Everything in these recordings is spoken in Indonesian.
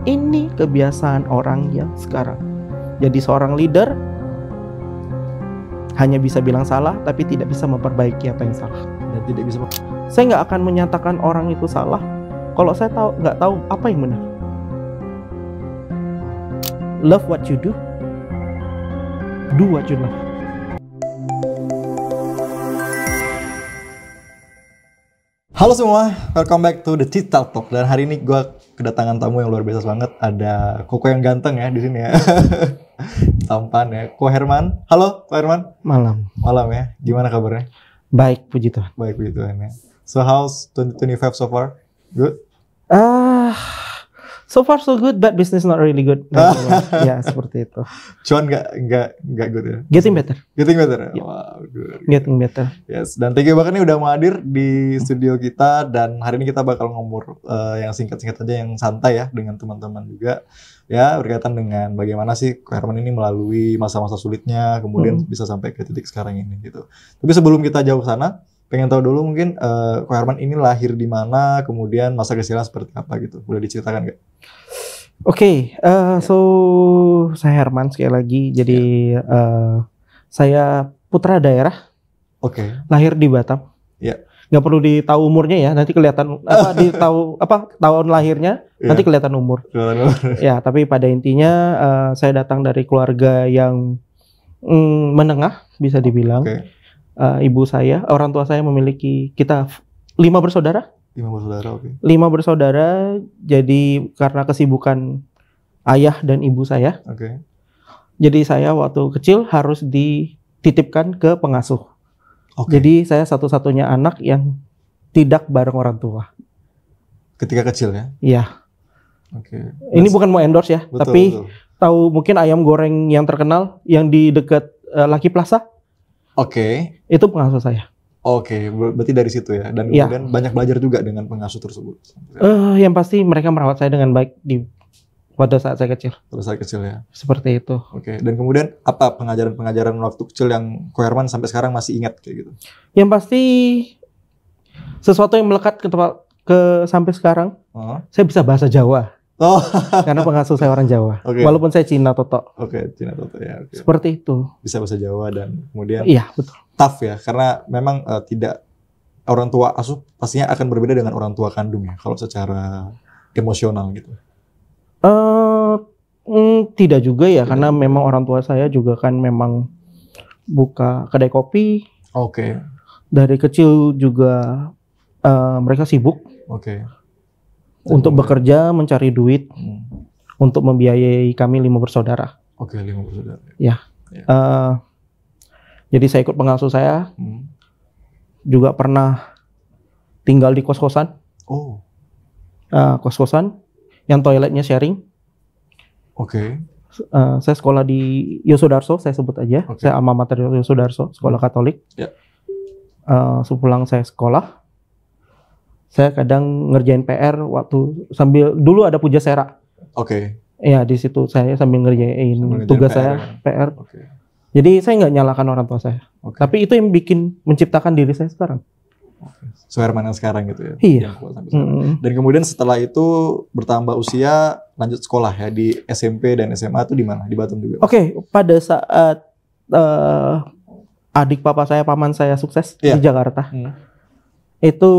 Ini kebiasaan orang yang sekarang. Jadi seorang leader hanya bisa bilang salah, tapi tidak bisa memperbaiki apa yang salah. Dan tidak bisa. Saya nggak akan menyatakan orang itu salah kalau saya nggak tahu apa yang benar. Love what you do what you love. Halo semua, welcome back to the Digital Talk. Dan hari ini gue kedatangan tamu yang luar biasa banget. Ada Koko yang ganteng ya di sini ya. Tampan ya, Ko Herman. Halo, Ko Herman. Malam ya. Gimana kabarnya? baik, puji Tuhan. Baik, puji Tuhan ya. So how's 2025 so far? Good? So far so good, but business not really good. Ya, seperti itu. Cuan nggak good ya? Getting better. Getting better ya? Yep. Wow, good. Getting better. Yes, dan thank you banget nih udah mau hadir di studio kita. Dan hari ini kita bakal ngomong yang singkat-singkat aja, yang santai ya, dengan teman-teman juga. Ya, berkaitan dengan bagaimana sih Ko Herman ini melalui masa-masa sulitnya, kemudian bisa sampai ke titik sekarang ini gitu. Tapi sebelum kita jauh ke sana, pengen tahu dulu mungkin Ko Herman ini lahir di mana, kemudian masa kecilnya seperti apa gitu. Boleh diceritakan nggak? Oke, so saya Herman sekali lagi. Jadi saya putra daerah. Oke. Lahir di Batam. Iya. Nggak perlu ditahu umurnya ya. Nanti kelihatan tahun lahirnya. Nanti kelihatan umur. Ya, tapi pada intinya saya datang dari keluarga yang menengah bisa dibilang. Okay. Ibu saya, orang tua saya memiliki kita 5 bersaudara. 5 bersaudara, oke. 5 bersaudara, jadi karena kesibukan ayah dan ibu saya. Oke. Jadi saya waktu kecil harus dititipkan ke pengasuh. Oke. Jadi saya satu-satunya anak yang tidak bareng orang tua. Ketika kecil ya? Iya. Oke. Ini bukan mau endorse ya, Betul, tapi betul. tahu mungkin ayam goreng yang terkenal yang di dekat Lucky Plaza? Oke. Itu pengasuh saya. Oke, berarti dari situ ya. Dan kemudian banyak belajar juga dengan pengasuh tersebut. Yang pasti mereka merawat saya dengan baik pada saat saya kecil. Pada saat kecil ya. Seperti itu. Oke. Dan kemudian apa pengajaran-pengajaran waktu kecil yang Ko Herman sampai sekarang masih ingat kayak gitu? Yang pasti sesuatu yang melekat sampai sekarang. Saya bisa bahasa Jawa. Oh. Karena pengasuh saya orang Jawa. Okay. Walaupun saya Cina Toto. Oke, Cina Toto ya. Okay. Seperti itu. Bisa bahasa Jawa dan kemudian. Iya, betul. Tough ya, karena memang tidak orang tua asuh pastinya akan berbeda dengan orang tua kandung ya, kalau secara emosional gitu. Tidak juga ya, karena memang orang tua saya juga kan memang buka kedai kopi. Oke. Dari kecil juga mereka sibuk. Oke. Untuk bekerja, mencari duit, untuk membiayai kami 5 bersaudara. Oke, 5 bersaudara. Ya. Jadi saya ikut pengasuh saya. Juga pernah tinggal di kos-kosan. Oh. Kos-kosan yang toiletnya sharing. Oke. Saya sekolah di Yosudarso, saya sebut aja. Okay. Saya alma mater Yosudarso, sekolah Katolik. Yeah. Sepulang saya sekolah, saya kadang ngerjain PR waktu sambil dulu ada puja sera. Oke. Ya, di situ saya sambil ngerjain tugas PR, saya PR. Okay. Jadi saya nggak nyalakan orang tua saya. Okay. Tapi itu yang bikin menciptakan diri saya sekarang. Okay. So Herman yang sekarang gitu ya. Iya. Dan kemudian setelah itu bertambah usia, lanjut sekolah ya di SMP dan SMA itu di mana? Di Batam juga. Oke, pada saat adik paman saya sukses di Jakarta. Itu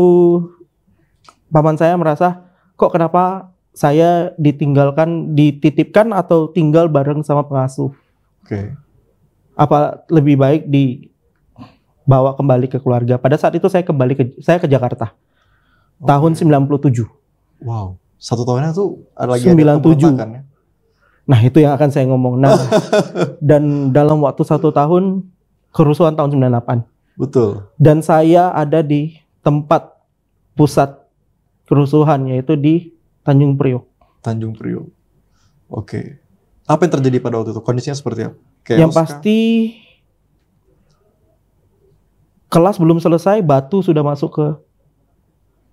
paman saya merasa, kok kenapa saya dititipkan atau tinggal bareng sama pengasuh? Oke. Apa lebih baik dibawa kembali ke keluarga? Pada saat itu saya ke Jakarta. Tahun 97. Wow. 1 tahunnya tuh ada lagi 97. ada pemberontakan ya? Nah, itu yang akan saya ngomong. Nah, dan dalam waktu 1 tahun kerusuhan tahun 98. Betul. Dan saya ada di tempat pusat kerusuhan, yaitu di Tanjung Priok. Tanjung Priok. Oke. Apa yang terjadi pada waktu itu? Kondisinya seperti apa? Yang pasti kelas belum selesai, batu sudah masuk ke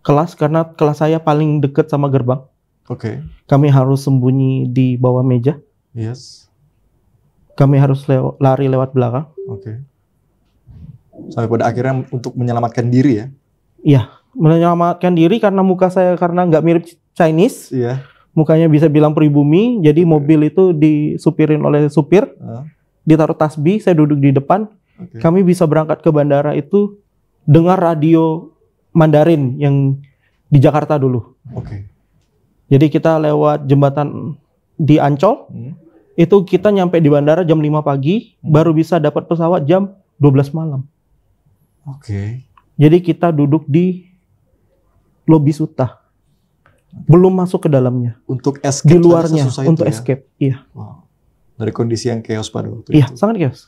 kelas karena kelas saya paling dekat sama gerbang. Oke. Kami harus sembunyi di bawah meja. Yes. Kami harus lari lewat belakang. Oke. Sampai pada akhirnya untuk menyelamatkan diri ya? Iya, menyelamatkan diri karena muka saya karena nggak mirip Chinese. Iya. mukanya bisa bilang pribumi. Jadi mobil itu disupirin oleh supir, ditaruh tasbih, saya duduk di depan. Kami bisa berangkat ke bandara itu dengar radio Mandarin yang di Jakarta dulu. Jadi kita lewat jembatan di Ancol, itu kita nyampe di bandara jam 5 pagi, baru bisa dapat pesawat jam 12 malam. Jadi kita duduk di lobi Suta, belum masuk ke dalamnya. Untuk escape di luarnya, untuk ya? escape, iya. Wow. Dari kondisi yang chaos pada waktu iya, itu. Iya, sangat chaos.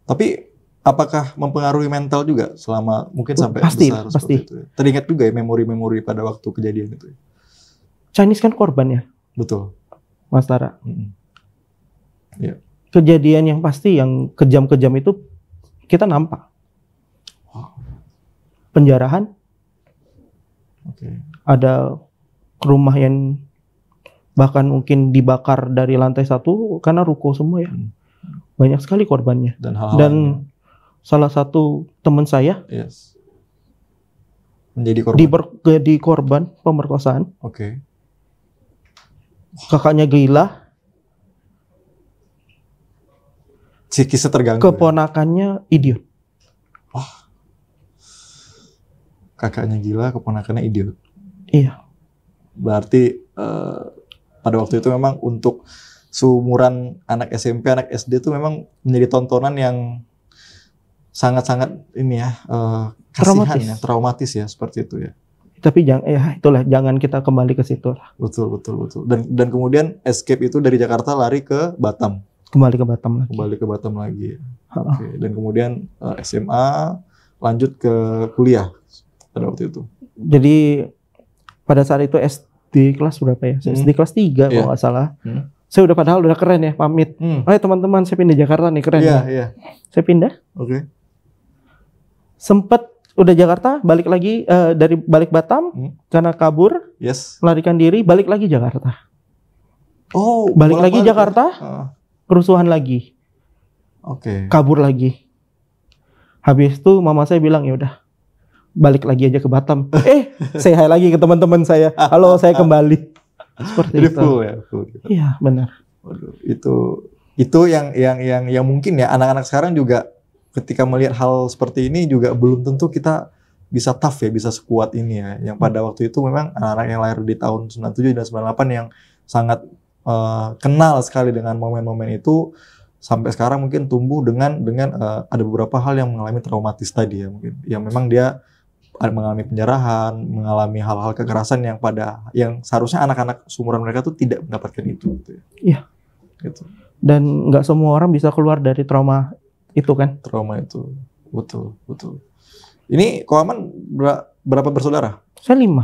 Tapi apakah mempengaruhi mental juga selama mungkin sampai pasti, besar pasti. seperti itu? Teringat juga ya memori-memori pada waktu kejadian itu. Chinese kan korban ya. Betul. Mas Tara. Yeah. Kejadian yang pasti yang kejam-kejam itu kita nampak. Penjarahan. Ada rumah yang bahkan mungkin dibakar dari lantai 1 karena ruko semua ya. Banyak sekali korbannya. Dan salah satu teman saya menjadi korban. Di korban pemerkosaan. Kakaknya gila. Psikisnya terganggu. Keponakannya idiot. Kakaknya gila, keponakannya idiot. Iya. Berarti pada waktu itu memang untuk seumuran anak SMP, anak SD itu memang menjadi tontonan yang sangat-sangat ini ya, kasihan ya, traumatis ya, seperti itu ya. Tapi itulah, jangan kita kembali ke situ lah. Betul. Dan kemudian escape itu dari Jakarta lari ke Batam. Kembali ke Batam lagi. Dan kemudian SMA lanjut ke kuliah pada waktu itu. Jadi pada saat itu SD kelas berapa ya? SD kelas 3 kalau nggak salah. Saya padahal udah keren ya, pamit. Teman-teman, saya pindah Jakarta nih, keren. Iya. Saya pindah. Sempet udah Jakarta, balik lagi dari balik Batam karena kabur, melarikan diri, balik lagi Jakarta. Balik lagi Jakarta, kerusuhan lagi. Kabur lagi. Habis itu mama saya bilang, ya udah balik lagi aja ke Batam. Say hi lagi ke teman-teman saya. Halo, saya kembali. Seperti jadi itu. Full. Iya, benar. Waduh, itu yang mungkin ya anak-anak sekarang juga ketika melihat hal seperti ini juga belum tentu kita bisa tough ya, bisa sekuat ini ya. Yang pada waktu itu memang anak-anak yang lahir di tahun 97 dan 98 yang sangat kenal sekali dengan momen-momen itu, sampai sekarang mungkin tumbuh dengan ada beberapa hal yang mengalami traumatis tadi ya, mungkin yang memang dia mengalami penjarahan, mengalami hal-hal kekerasan yang seharusnya anak-anak seumuran mereka tuh tidak mendapatkan itu gitu ya. Iya. Gitu. Dan nggak semua orang bisa keluar dari trauma itu kan? Trauma itu. Betul. Ini Ko Aman berapa bersaudara? Saya 5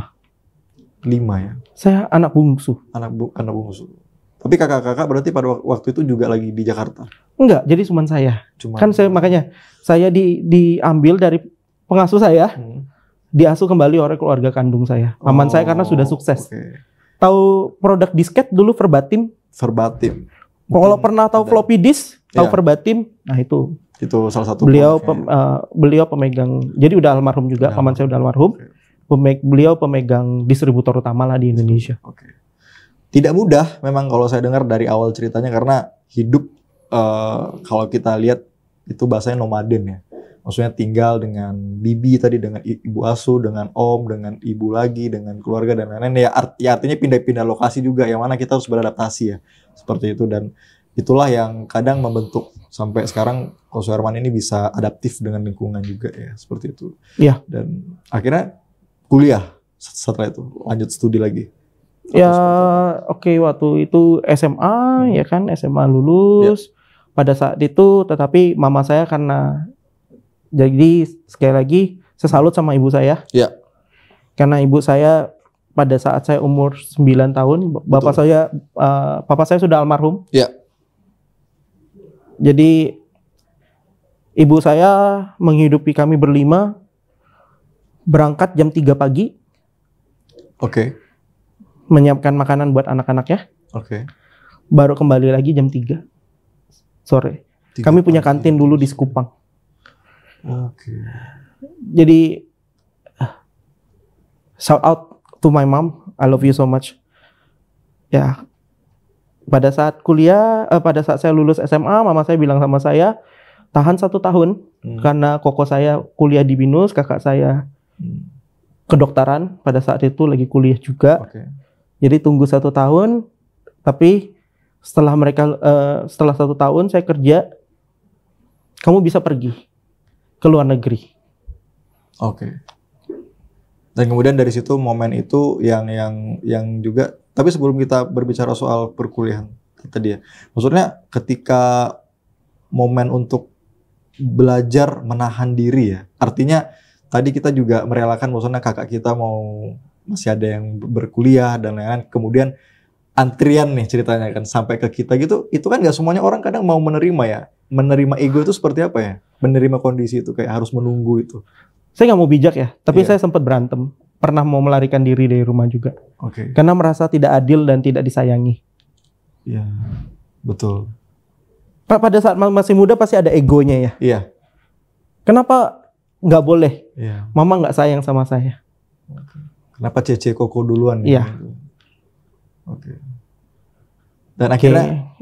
ya. Saya anak bungsu. Anak bungsu. Tapi kakak-kakak berarti pada waktu itu juga lagi di Jakarta? Enggak, jadi cuma saya. Kan makanya saya diambil dari pengasuh saya. Diasuh kembali oleh keluarga kandung saya. Paman saya karena sudah sukses. Tahu produk disket dulu Verbatim? Kalau pernah tahu floppy disk, tahu Verbatim? Nah itu salah satu. Beliau pemegang. Jadi udah almarhum juga. Paman saya udah almarhum. Beliau pemegang distributor utama lah di Indonesia. Tidak mudah memang kalau saya dengar dari awal ceritanya, karena hidup kalau kita lihat itu bahasanya nomaden ya. Maksudnya tinggal dengan bibi tadi, dengan ibu asuh, dengan om, dengan ibu lagi, dengan keluarga dan lain-lain. Ya artinya pindah-pindah lokasi juga, yang mana kita harus beradaptasi ya. Seperti itu, dan itulah yang kadang membentuk sampai sekarang Ko Suherman ini bisa adaptif dengan lingkungan juga ya. Seperti itu. Iya. Dan akhirnya kuliah setelah itu, lanjut studi lagi. Ya waktu itu SMA ya kan, SMA lulus. Pada saat itu tetapi mama saya karena, jadi sekali lagi saya salut sama ibu saya. Karena ibu saya pada saat saya umur 9 tahun, papa saya sudah almarhum. Jadi ibu saya menghidupi kami berlima, berangkat jam 3 pagi. Menyiapkan makanan buat anak-anaknya. Baru kembali lagi jam 3 sore. Kami punya kantin dulu di Sekupang. Jadi shout out to my mom, I love you so much. ya pada saat kuliah, pada saat saya lulus SMA, mama saya bilang sama saya, tahan 1 tahun karena koko saya kuliah di BINUS, kakak saya kedokteran pada saat itu lagi kuliah juga. Jadi tunggu 1 tahun, tapi setelah 1 tahun saya kerja, kamu bisa pergi ke luar negeri. Dan kemudian dari situ momen itu yang juga. Tapi sebelum kita berbicara soal perkuliahan tadi ya, maksudnya ketika momen untuk belajar menahan diri ya, artinya tadi kita juga merelakan, maksudnya kakak kita masih ada yang berkuliah dan lain-lain, kemudian antrian nih ceritanya kan sampai ke kita gitu, itu kan nggak semuanya orang kadang mau menerima ya, menerima ego itu seperti apa ya, menerima kondisi itu kayak harus menunggu itu. Saya nggak mau bijak ya, tapi saya sempat berantem. Pernah mau melarikan diri dari rumah juga. Karena merasa tidak adil dan tidak disayangi. Iya, betul. Pak, pada saat masih muda pasti ada egonya ya. Iya. Kenapa nggak boleh? Iya. Mama nggak sayang sama saya. Kenapa Cece Koko duluan? Iya. Dan akhirnya,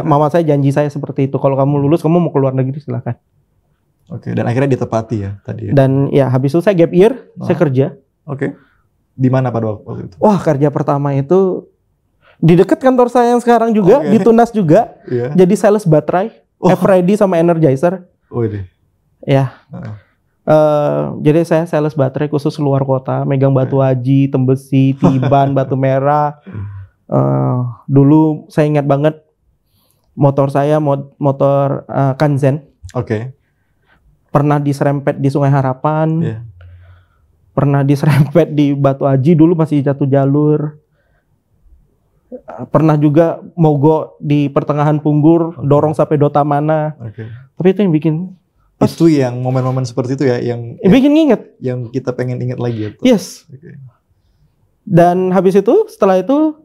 mama saya janji saya seperti itu. Kalau kamu lulus, kamu mau keluar negeri silakan. Dan akhirnya ditepati ya tadi. Dan ya habis itu saya gap year, saya kerja. Di mana pada waktu itu? Wah, kerja pertama itu di dekat kantor saya yang sekarang juga, di Tunas juga. Jadi sales baterai, FRID sama Energizer. Ya. Jadi saya sales baterai khusus luar kota, megang batu aji, tembesi, tiban, batu merah. Dulu saya ingat banget motor saya motor Kanzen. Pernah diserempet di Sungai Harapan. Pernah diserempet di Batu Aji, dulu masih jatuh jalur. Pernah juga mogok di pertengahan Punggur, dorong sampai Dotamana. Tapi itu yang bikin... Itu yang momen-momen seperti itu ya, yang bikin nginget. Yang kita pengen inget lagi ya. Yes. Dan habis itu, setelah itu,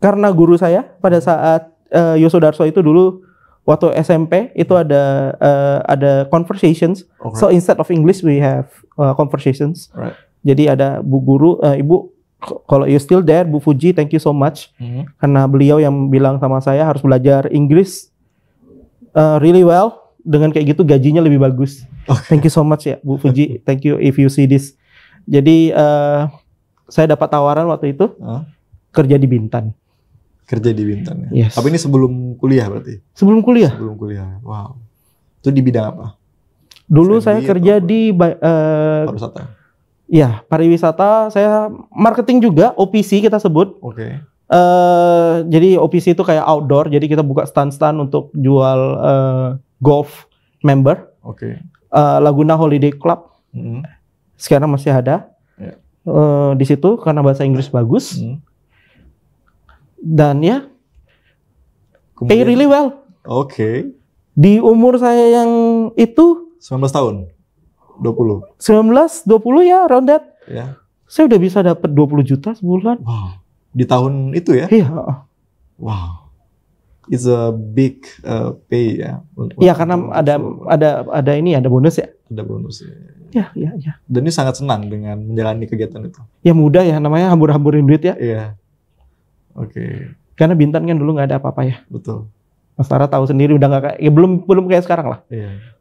karena guru saya pada saat Yosudarso itu dulu, waktu SMP itu ada conversations. So instead of English we have conversations. Jadi ada Bu Guru, Ibu, kalau you still there, Bu Fuji, thank you so much. Karena beliau yang bilang sama saya harus belajar Inggris really well. Dengan kayak gitu gajinya lebih bagus. Thank you so much ya Bu Fuji. Thank you if you see this. Jadi saya dapat tawaran waktu itu kerja di Bintan. Kerja di Bintan ya. Tapi ini sebelum kuliah berarti? Sebelum kuliah. Sebelum kuliah. Wow. Itu di bidang apa? Dulu saya kerja di pariwisata. Ya, pariwisata. Saya marketing juga, OPC kita sebut. Jadi OPC itu kayak outdoor. Jadi kita buka stand-stand untuk jual golf member. Laguna Holiday Club. Sekarang masih ada. Di situ karena bahasa Inggris bagus. Dan ya, pay really well. Di umur saya yang itu 19 tahun? 20? 19, 20 ya, around that. Saya udah bisa dapat 20 juta sebulan. Wow. Di tahun itu ya? Iya. Wow. It's a big pay ya. Iya, karena ada ini, ada bonus ya. Ada bonus ya. Ya. Dan ini sangat senang dengan menjalani kegiatan itu. Ya mudah ya, namanya hambur-hamburin duit ya. Iya. Karena Bintan kan dulu nggak ada apa-apa ya. Betul. Mas Tara tahu sendiri udah nggak kayak, ya belum kayak sekarang lah.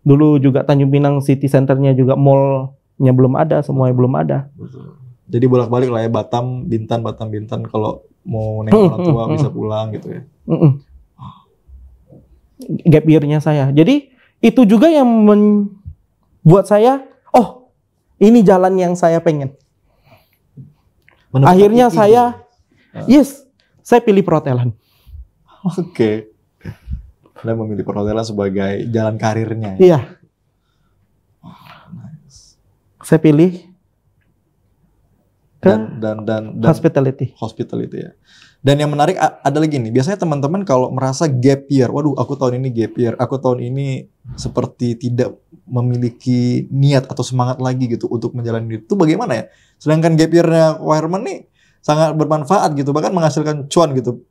Dulu juga Tanjung Pinang City Centernya juga mallnya belum ada, semuanya belum ada. Betul. Jadi bolak-balik lah ya, Batam, Bintan. Kalau mau nengok orang tua bisa pulang gitu ya. Gap year-nya saya. Jadi itu juga yang membuat saya, ini jalan yang saya pengen. Akhirnya saya, saya pilih perhotelan. Anda memilih perhotelan sebagai jalan karirnya. Iya. Saya pilih dan hospitality. Hospitality ya. Dan yang menarik ada lagi nih. Biasanya teman-teman kalau merasa gap year, waduh aku tahun ini gap year, aku tahun ini seperti tidak memiliki niat atau semangat lagi gitu untuk menjalani itu. Bagaimana ya? Sedangkan gap year-nya Herman nih sangat bermanfaat gitu, bahkan menghasilkan cuan gitu.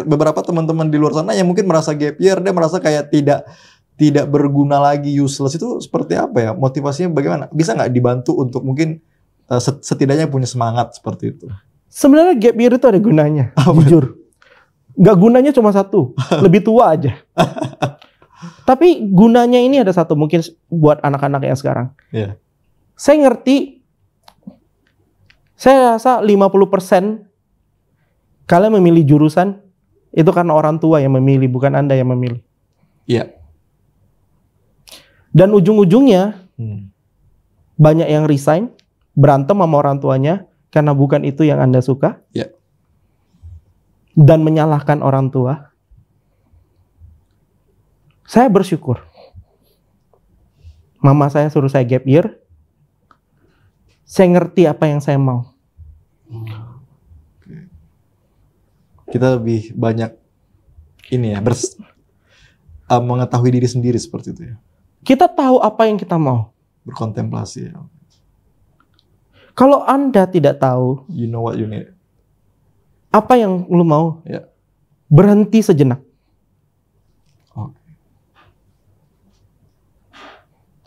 Beberapa teman-teman di luar sana yang mungkin merasa gap year, dia merasa kayak tidak berguna lagi, useless, itu seperti apa ya? Motivasinya bagaimana? Bisa nggak dibantu untuk mungkin setidaknya punya semangat seperti itu? Sebenarnya gap year itu ada gunanya, jujur. Nggak gunanya cuma satu, lebih tua aja. Tapi gunanya ini ada satu, mungkin buat anak-anak yang sekarang. Yeah. Saya ngerti, saya rasa 50% kalian memilih jurusan, itu karena orang tua yang memilih, bukan Anda yang memilih. Iya. Yeah. Dan ujung-ujungnya, banyak yang resign, berantem sama orang tuanya, karena bukan itu yang Anda suka. Iya. Yeah. Dan menyalahkan orang tua. Saya bersyukur. Mama saya suruh saya gap year. Saya ngerti apa yang saya mau. Kita lebih banyak ini ya, mengetahui diri sendiri seperti itu ya. Kita tahu apa yang kita mau. Berkontemplasi ya. Kalau Anda tidak tahu, you know what you need. Apa yang lu mau? Ya. Berhenti sejenak. Okay.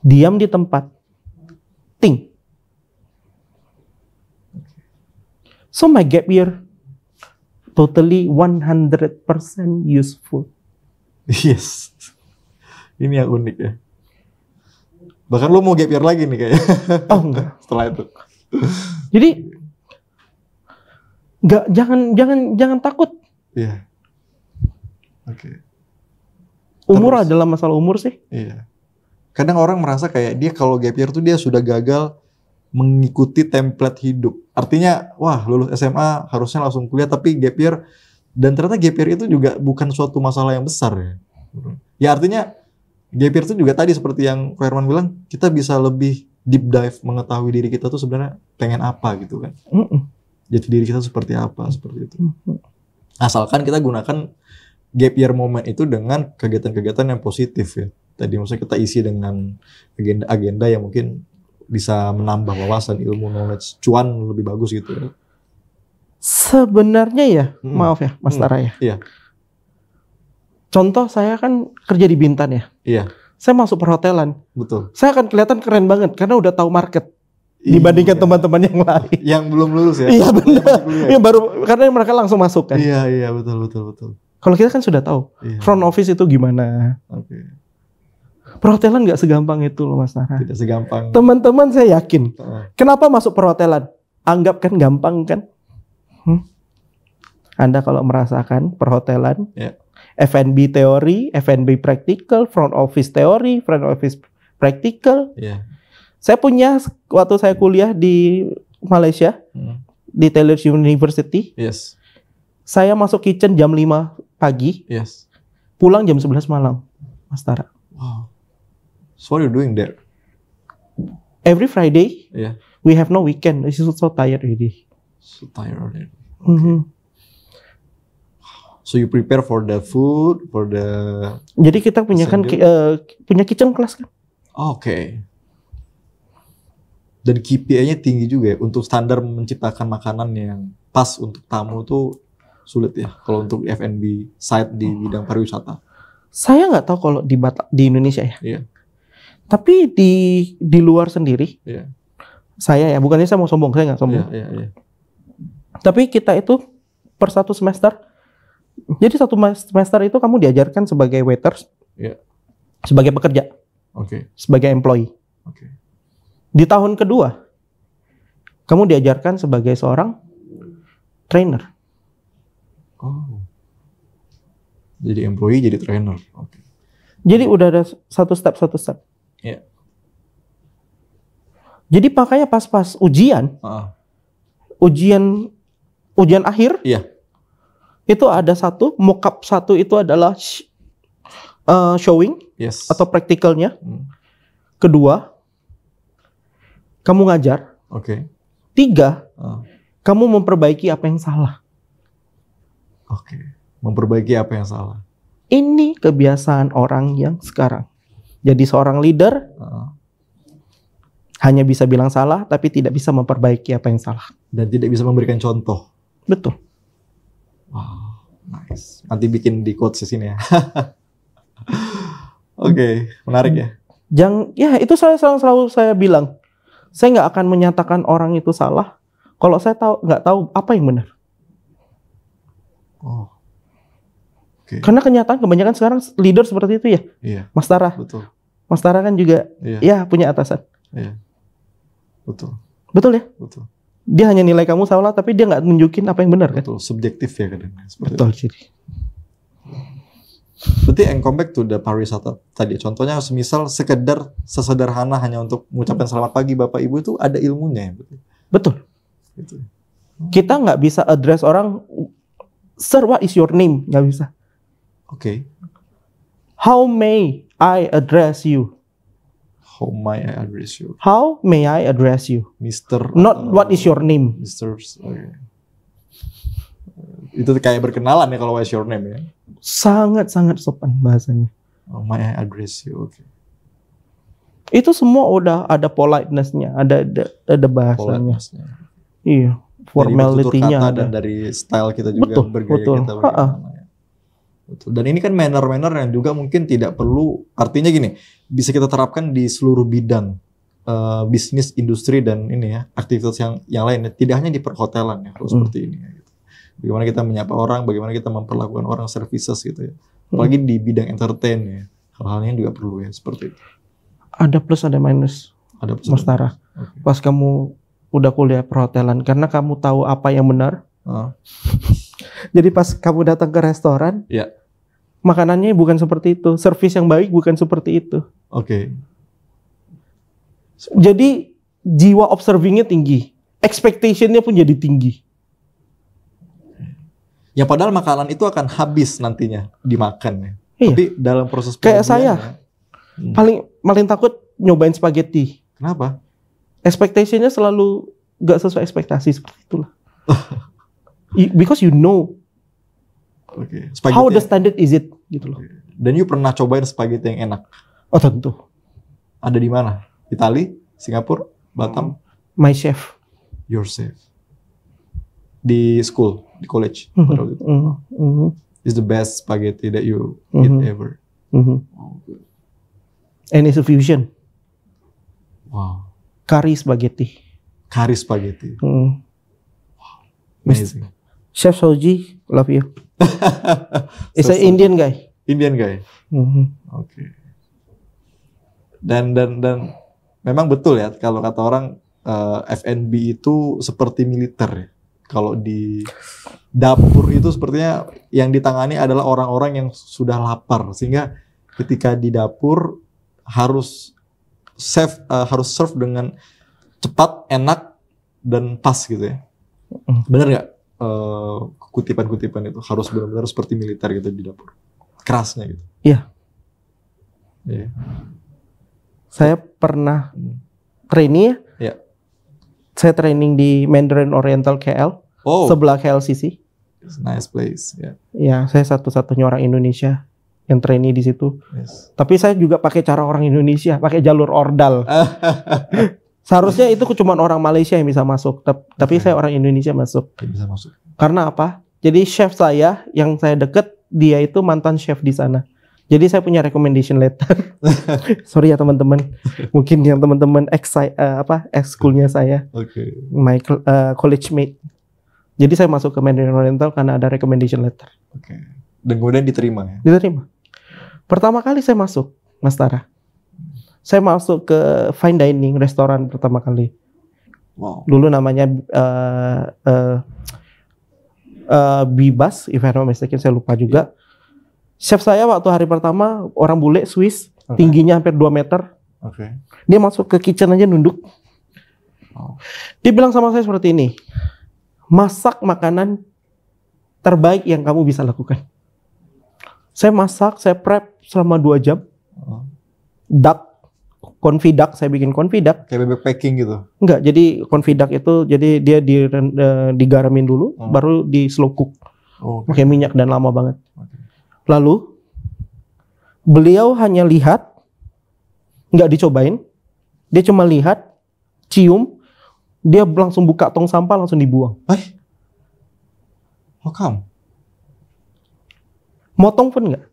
Diam di tempat. Think. So my gap year totally 100% useful. Yes. Ini yang unik ya. Bahkan lu mau gap year lagi nih kayaknya. Oh enggak. Setelah itu. Jadi jangan takut. Iya. Oke. Umur adalah masalah umur sih. Iya. Kadang orang merasa kayak dia kalau gap year tuh dia sudah gagal mengikuti template hidup. Artinya, wah lulus SMA harusnya langsung kuliah, tapi gap year, dan ternyata gap year itu juga bukan suatu masalah yang besar ya. Ya artinya gap year itu juga tadi seperti yang Ko Herman bilang, kita bisa lebih deep dive mengetahui diri kita tuh sebenarnya pengen apa gitu kan. Jati diri kita seperti apa, seperti itu. Asalkan kita gunakan gap year moment itu dengan kegiatan-kegiatan yang positif ya. Tadi maksudnya kita isi dengan agenda-agenda yang mungkin bisa menambah wawasan, ilmu, knowledge, cuan lebih bagus gitu ya. Sebenarnya ya, maaf ya Mas Tara ya. Iya. Contoh saya kan kerja di Bintan ya. Iya. Saya masuk perhotelan. Betul. Saya akan kelihatan keren banget karena udah tahu market. Dibandingkan teman-teman yang lain. Yang belum lulus ya? Iya benar. Iya baru, karena mereka langsung masuk kan. Iya betul. Kalau kita kan sudah tahu. Iya. Front office itu gimana. Oke. Perhotelan nggak segampang itu loh Mas Nara. Tidak segampang. Teman-teman saya yakin. Kenapa masuk perhotelan? Anggap kan gampang kan? Anda kalau merasakan perhotelan, F&B teori, F&B practical, front office teori, front office practical. Saya punya, waktu saya kuliah di Malaysia, di Taylor University, saya masuk kitchen jam 5 pagi, pulang jam 11 malam, Mas Tara. Wow. So what are you doing there? Every Friday, we have no weekend. This is so tired already. So tired already. Okay. So you prepare for the food, for the. Jadi kita punya kan punya kitchen class kan? Oke. Dan KPI-nya tinggi juga ya, untuk standar menciptakan makanan yang pas untuk tamu tuh sulit ya. Kalau untuk F&B site di bidang pariwisata. Saya nggak tahu kalau di Indonesia ya. Iya. Tapi di luar sendiri. Iya. Saya ya, bukannya saya mau sombong, saya nggak sombong. Iya. Tapi kita itu per satu semester. Jadi satu semester itu kamu diajarkan sebagai waiters. Iya. Sebagai pekerja. Oke. Sebagai employee. Oke. Di tahun kedua, kamu diajarkan sebagai seorang trainer. Oh. Jadi employee, jadi trainer. Oke. Jadi udah ada satu step. Iya. Jadi makanya pas ujian, ujian akhir, itu ada satu, mock-up satu itu adalah showing atau praktikalnya. Kedua, kamu ngajar. Oke. Tiga, kamu memperbaiki apa yang salah. Oke. Memperbaiki apa yang salah. Ini kebiasaan orang yang sekarang. Jadi seorang leader hanya bisa bilang salah, tapi tidak bisa memperbaiki apa yang salah. Dan tidak bisa memberikan contoh. Betul. Wow, nice. Nanti bikin di quotes di sini ya. Oke, menarik ya. Ya itu selalu saya bilang. Saya nggak akan menyatakan orang itu salah Kalau saya nggak tahu apa yang benar. Oh. Okay. Karena kenyataan kebanyakan sekarang leader seperti itu ya. Iya. Mas Tara. Betul. Mas Tara kan juga ya punya atasan. Iya. Betul. Betul ya? Betul. Dia hanya nilai kamu salah tapi dia nggak nunjukin apa yang benar kan? Betul. Subjektif ya kadang. Betul jadi. Berarti and come back to the pariwisata tadi. Contohnya semisal sekedar sesederhana hanya untuk mengucapkan selamat pagi Bapak Ibu itu ada ilmunya ya. Betul. Gitu. Kita nggak bisa address orang, Sir, what is your name? Nggak bisa. Oke. How may I address you? How may I address you? How may I address you? Mister. Not what is your name? Mister. Okay. Itu kayak berkenalan ya kalau what is your name ya. Sangat-sangat sopan bahasanya. How may I address you? Oke. Itu semua udah ada politeness-nya, ada bahasanya. Iya, formality-nya ada. Dan dari style kita juga, bergaya kita bagaimana ya. Betul. Dan ini kan manner-manner yang juga mungkin tidak perlu, artinya gini, bisa kita terapkan di seluruh bidang bisnis, industri dan ini ya, aktivitas yang lainnya. Tidak hanya di perhotelan ya, harus seperti ini ya, gitu. Bagaimana kita menyapa orang, bagaimana kita memperlakukan orang, services gitu ya. Apalagi di bidang entertain ya. Hal-hal ini juga perlu ya, seperti itu. Ada plus ada minus. Ada plus. Mas Tara. Okay. Pas kamu udah kuliah perhotelan, karena kamu tahu apa yang benar. Jadi pas kamu datang ke restoran, makanannya bukan seperti itu, servis yang baik bukan seperti itu. Oke. Jadi jiwa observingnya tinggi, expectationnya pun jadi tinggi. Ya padahal makanan itu akan habis nantinya dimakan ya. Iya. Tapi dalam proses kayak saya paling takut nyobain spaghetti. Kenapa? Expectationnya selalu gak sesuai ekspektasi, seperti itulah. Because you know. Okay. How the standard is it gitu loh. Dan you pernah cobain spaghetti yang enak? Oh tentu. Ada di mana? Itali, Singapura, Batam? My chef. Your chef. Di school, di college. It's the best spaghetti that you eat ever. Oh, good. And it's a fusion. Wow. Curry spaghetti. Curry spaghetti. Wow. Amazing. Chef Soji, love you. It's an Indian guy. Indian guy. Oke. Dan memang betul ya kalau kata orang F&B itu seperti militer ya. Kalau di dapur itu sepertinya yang ditangani adalah orang-orang yang sudah lapar, sehingga ketika di dapur harus serve dengan cepat, enak dan pas gitu ya. Benar nggak kutipan-kutipan itu harus benar-benar seperti militer gitu di dapur, kerasnya gitu. Iya. Yeah. Saya pernah training ya. Saya training di Mandarin Oriental KL, sebelah KLCC. It's a nice place. Ya, saya satu-satunya orang Indonesia yang training di situ. Yes. Tapi saya juga pakai cara orang Indonesia, pakai jalur ordal. Seharusnya itu cuma orang Malaysia yang bisa masuk, tapi saya orang Indonesia masuk. Bisa masuk. Karena apa? Jadi chef saya yang saya deket, dia itu mantan chef di sana. Jadi saya punya recommendation letter. Sorry ya teman-teman, mungkin yang teman-teman ex schoolnya saya, my college mate. Jadi saya masuk ke Mandarin Oriental karena ada recommendation letter. Oke. Dan kemudian diterima ya? Diterima. Pertama kali saya masuk, Mas Tara. Saya masuk ke fine dining restoran pertama kali. Wow. Dulu namanya Bibas, if I'm not mistaken, saya lupa juga. Chef saya waktu hari pertama orang bule Swiss, tingginya hampir 2 meter. Dia masuk ke kitchen aja nunduk. Dia bilang sama saya seperti ini, masak makanan terbaik yang kamu bisa lakukan. Saya masak, saya prep selama 2 jam. Duck, confit duck, saya bikin confit duck. Kayak bebek packing gitu? Enggak, jadi confit duck itu jadi dia digaramin dulu, baru di slow cook. Pakai minyak dan lama banget. Lalu beliau hanya lihat, nggak dicobain, dia cuma lihat, cium, dia langsung buka tong sampah langsung dibuang. How come? Motong pun nggak.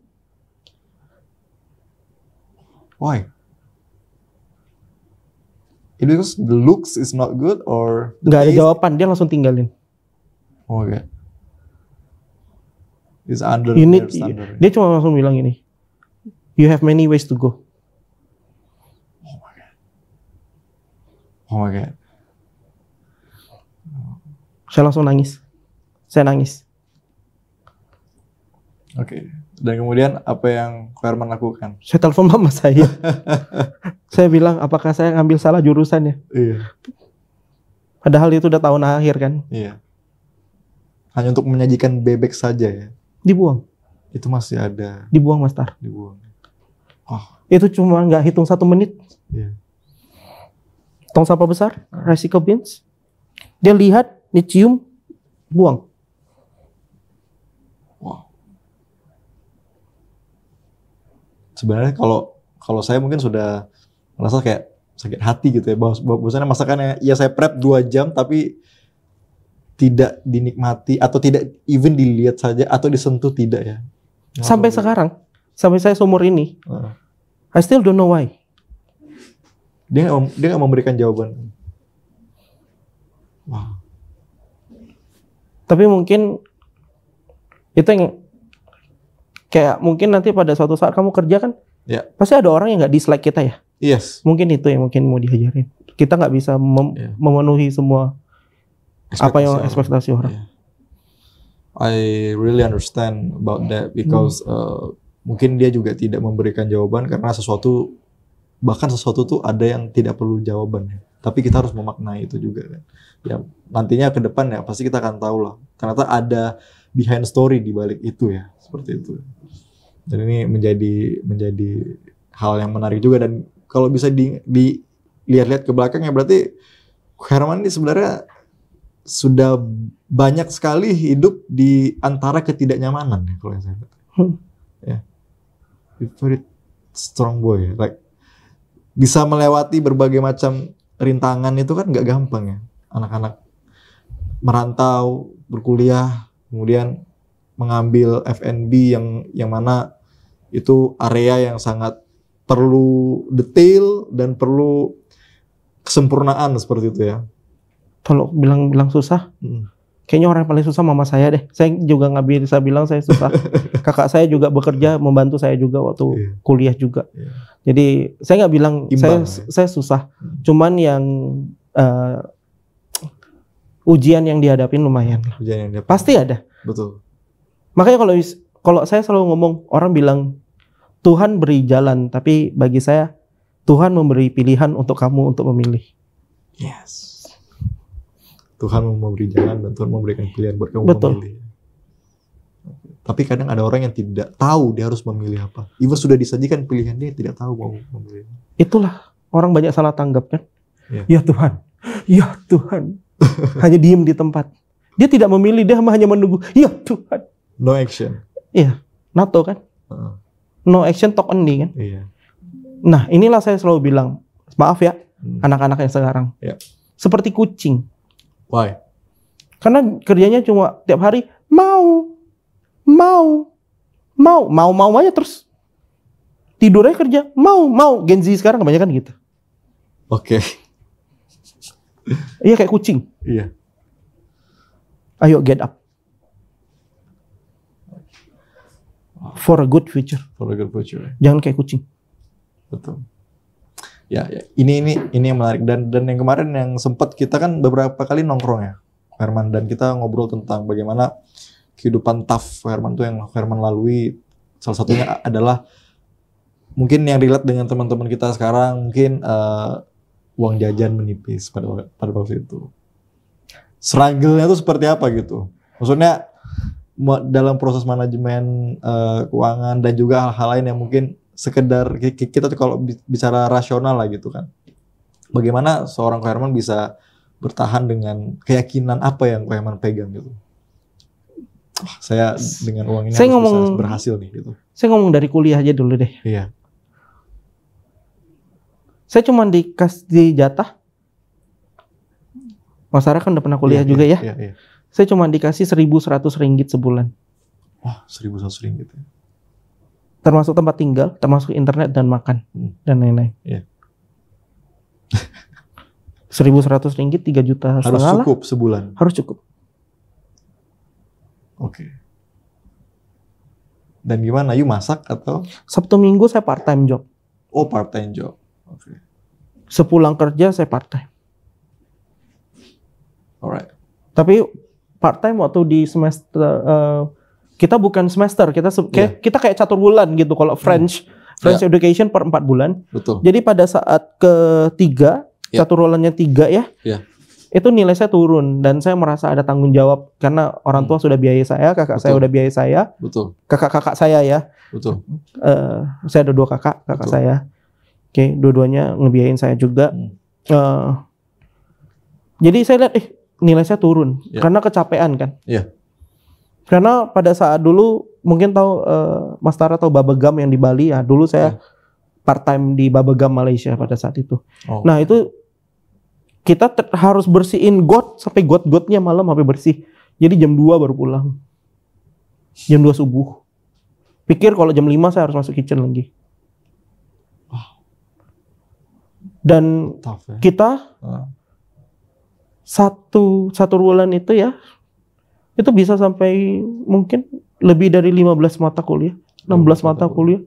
Why? It because the looks is not good or nggak ada jawaban, dia langsung tinggalin. Oh okay. It's under ini their standard. Dia cuma langsung bilang ini, you have many ways to go. Oh my god. Saya langsung nangis. Saya nangis. Oke. Dan kemudian apa yang Ko Herman lakukan? Saya telepon mama saya. Saya bilang, apakah saya ngambil salah jurusan ya? Iya. Padahal itu udah tahun akhir kan. Iya. Hanya untuk menyajikan bebek saja ya. Dibuang. Itu masih ada. Dibuang, Mas Tar. Dibuang. Oh. Itu cuma nggak hitung 1 menit. Iya. Tong sampah besar, recycle bins. Dia lihat, dia cium, buang. Wow. Sebenarnya kalau saya mungkin sudah merasa kayak sakit hati gitu ya. Bahwasannya masakannya ya saya prep 2 jam tapi tidak dinikmati atau tidak even dilihat saja atau disentuh tidak ya. Sampai sekarang, sampai saya seumur ini, I still don't know why. Dia nggak memberikan jawaban. Wow. Tapi mungkin itu yang kayak mungkin nanti pada suatu saat kamu kerja kan, ya. Pasti ada orang yang nggak dislike kita ya. Yes. Mungkin itu yang mungkin mau diajarin. Kita nggak bisa memenuhi semua apa yang ekspektasi orang. Yeah. I really understand about that because mungkin dia juga tidak memberikan jawaban karena bahkan sesuatu tuh ada yang tidak perlu jawaban ya. Tapi kita harus memaknai itu juga kan. Ya nantinya ke depan ya pasti kita akan tahu lah. Ternyata ada behind story di balik itu ya, seperti itu. Dan ini menjadi hal yang menarik juga dan kalau bisa dilihat-lihat ke belakang ya berarti Herman ini sebenarnya sudah banyak sekali hidup di antara ketidaknyamanan ya kalau yang saya lihat. Ya. Very strong boy ya. Like bisa melewati berbagai macam rintangan itu kan nggak gampang ya. Anak-anak merantau, berkuliah, kemudian mengambil F&B yang mana itu area yang sangat perlu detail dan perlu kesempurnaan seperti itu ya. Kalau bilang susah, kayaknya orang yang paling susah mama saya deh. Saya juga nggak bisa bilang saya susah. Kakak saya juga bekerja, membantu saya juga waktu kuliah juga. Jadi saya nggak bilang saya susah. Cuman yang ujian yang dihadapin lumayan lah. Pasti ada. Betul. Makanya kalau saya selalu ngomong, orang bilang Tuhan beri jalan, tapi bagi saya Tuhan memberi pilihan untuk kamu untuk memilih. Yes. Tuhan memberi jalan dan Tuhan memberikan pilihan buat kamu memilih. Tapi kadang ada orang yang tidak tahu dia harus memilih apa. Even sudah disajikan pilihan dia tidak tahu mau memilih. Itulah orang banyak salah tanggap kan. Ya Tuhan, ya Tuhan. Hanya diem di tempat. Dia tidak memilih, dia hanya menunggu. Ya Tuhan. No action. Iya, NATO kan. No action, talk only kan. Iya. Nah inilah saya selalu bilang, maaf ya anak-anak yang sekarang. Seperti kucing. Why? Karena kerjanya cuma tiap hari mau aja terus. Tidurnya kerja, mau. Gen Z sekarang kebanyakan gitu. Oke. Iya kayak kucing. Iya. Ayo get up. For a good future. For a good future. Jangan kayak kucing. Betul. Ya. Ini yang menarik dan yang kemarin yang sempat kita kan beberapa kali nongkrong ya, Herman, dan kita ngobrol tentang bagaimana kehidupan tough Herman tuh yang Herman lalui. Salah satunya adalah mungkin yang relate dengan teman-teman kita sekarang, mungkin uang jajan menipis pada waktu itu. Struggle-nya tuh seperti apa gitu? Maksudnya dalam proses manajemen keuangan dan juga hal-hal lain yang mungkin sekedar kita tuh kalau bicara rasional lah gitu kan. Bagaimana seorang Ko Herman bisa bertahan dengan keyakinan apa yang Ko Herman pegang gitu. Saya dengan uang ini bisa berhasil nih gitu. Saya ngomong dari kuliah aja dulu deh. Iya. Saya cuma dikasih jatah. Mas Sarah kan udah pernah kuliah juga ya. Iya. Saya cuma dikasih 1.100 ringgit sebulan. Wah, 1.100 ringgit ya. Termasuk tempat tinggal, termasuk internet dan makan dan lain-lain. Iya. 1.100 ringgit 3 juta Harus setengah cukup lah. sebulan. Harus cukup. Oke. Dan gimana? You masak atau? Sabtu Minggu saya part time job. Oh, part time job. Oke. Sepulang kerja saya part time. Alright. Tapi part time waktu di semester kita bukan semester, kita kayak catur bulan gitu kalau French education per 4 bulan. Betul. Jadi pada saat ketiga catur bulannya 3 ya. Itu nilai saya turun dan saya merasa ada tanggung jawab karena orang tua sudah biayai saya, kakak saya udah biayai saya. Betul. Kakak-kakak saya ya. Betul. Saya ada 2 kakak saya. Oke, dua-duanya ngebiayain saya juga. Jadi saya lihat nilai saya turun karena kecapean kan. Iya. Karena pada saat dulu mungkin tahu Mas Tara tahu Babegam yang di Bali ya. Dulu saya part time di Babegam Malaysia pada saat itu. Nah, itu kita harus bersihin got sampai got-gotnya malam sampai bersih. Jadi jam 2 baru pulang. Jam 2 subuh. Pikir kalau jam 5 saya harus masuk kitchen lagi. Dan kita satu bulan itu ya, itu bisa sampai mungkin lebih dari 15 mata kuliah, 16 mata kuliah.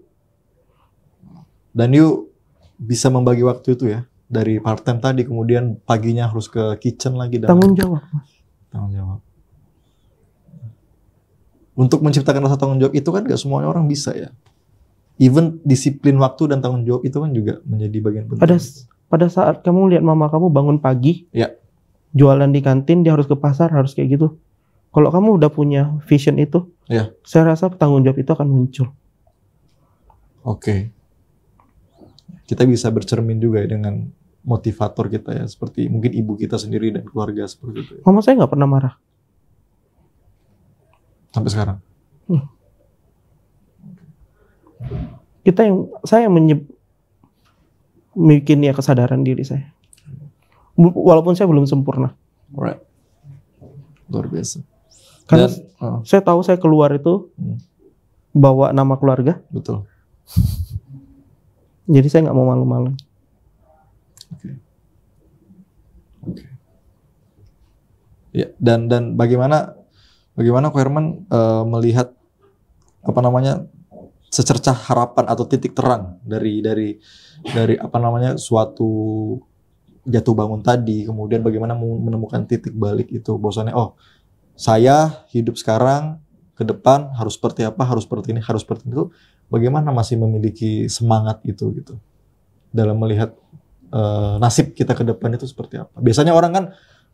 Dan you bisa membagi waktu itu ya, dari part time tadi kemudian paginya harus ke kitchen lagi. Tanggung jawab. Tanggung jawab. Untuk menciptakan rasa tanggung jawab itu kan gak semuanya orang bisa ya. Even disiplin waktu dan tanggung jawab itu kan juga menjadi bagian penting. Pada saat kamu lihat mama kamu bangun pagi, jualan di kantin, dia harus ke pasar, harus kayak gitu. Kalau kamu udah punya vision itu, saya rasa tanggung jawab itu akan muncul. Oke. Kita bisa bercermin juga ya dengan motivator kita ya, seperti mungkin ibu kita sendiri dan keluarga seperti itu. Ya. Mama saya nggak pernah marah. Sampai sekarang. Saya bikin ya kesadaran diri saya. Walaupun saya belum sempurna. Alright. Luar biasa. Karena saya tahu saya keluar itu bawa nama keluarga. Betul. Jadi saya nggak mau malu-malu. Oke. Ya, dan bagaimana Ko Herman melihat secercah harapan atau titik terang dari suatu jatuh bangun tadi, kemudian bagaimana menemukan titik balik itu, bahwasannya saya hidup sekarang ke depan harus seperti apa, harus seperti ini, harus seperti itu. Bagaimana masih memiliki semangat itu gitu dalam melihat nasib kita ke depan itu seperti apa. Biasanya orang kan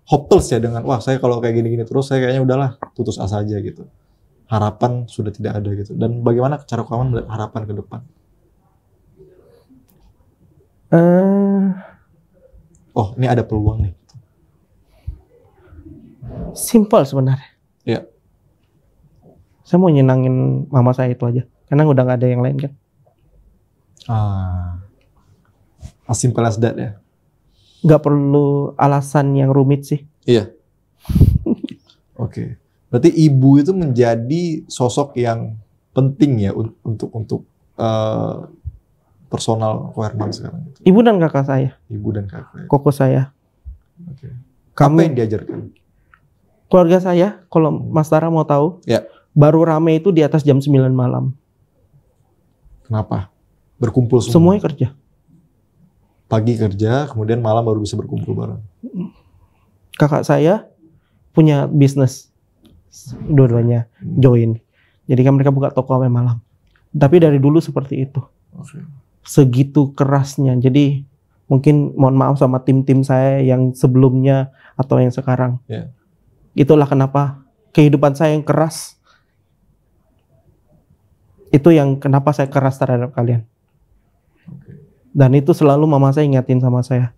hopeless ya dengan saya kalau kayak gini-gini terus saya kayaknya udahlah putus asa aja gitu. Harapan sudah tidak ada gitu. Dan bagaimana cara kamu melihat harapan ke depan? Ini ada peluang nih. Simpel sebenarnya. Iya. Saya mau nyenangin mama saya itu aja. Karena udah nggak ada yang lain kan. As simple as that ya. Nggak perlu alasan yang rumit sih. Iya. Oke. Berarti ibu itu menjadi sosok yang penting ya untuk personal Ko Herman sekarang. Ibu dan kakak saya. Ibu dan kakak. Koko saya. Oke. Apa yang diajarkan? Keluarga saya, kalau Mas Tara mau tahu, baru rame itu di atas jam 9 malam. Kenapa? Berkumpul semua? Semuanya kerja. Pagi kerja, kemudian malam baru bisa berkumpul bareng. Kakak saya punya bisnis, dua-duanya join. Jadi kan mereka buka toko sampai malam. Tapi dari dulu seperti itu. Segitu kerasnya. Jadi mungkin mohon maaf sama tim-tim saya yang sebelumnya atau yang sekarang. Itulah kenapa kehidupan saya yang keras. Itu yang kenapa saya keras terhadap kalian. Dan itu selalu mama saya ingatin sama saya.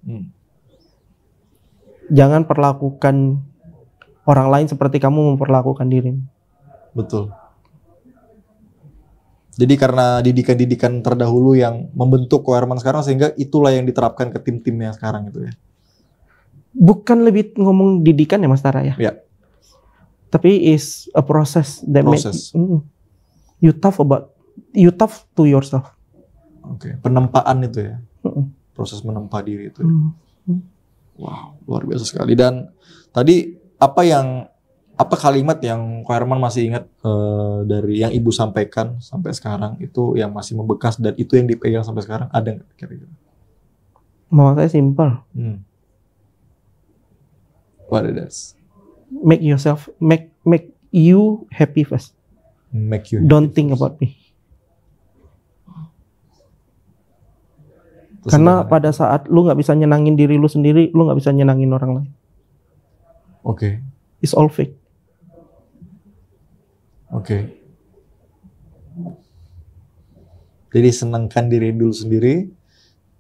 Jangan perlakukan orang lain seperti kamu memperlakukan dirimu. Betul. Jadi karena didikan-didikan terdahulu yang membentuk Ko Herman sekarang, sehingga itulah yang diterapkan ke tim-timnya sekarang itu ya. Bukan lebih ngomong didikan ya Mas Tara ya. Tapi is a process that you tough to yourself. Oke. Penempaan itu ya. Proses menempa diri itu. Ya. Wow, luar biasa sekali. Dan tadi apa kalimat yang Ko Herman masih ingat dari yang Ibu sampaikan sampai sekarang itu yang masih membekas dan itu yang dipegang sampai sekarang, ada nggak kira-kira? Mau saya simple. What it is? Make you happy first. Make you Don't think about me. Karena pada saat lu nggak bisa nyenangin diri lu sendiri, lu nggak bisa nyenangin orang lain. Oke. It's all fake. Oke. Jadi senangkan diri dulu sendiri.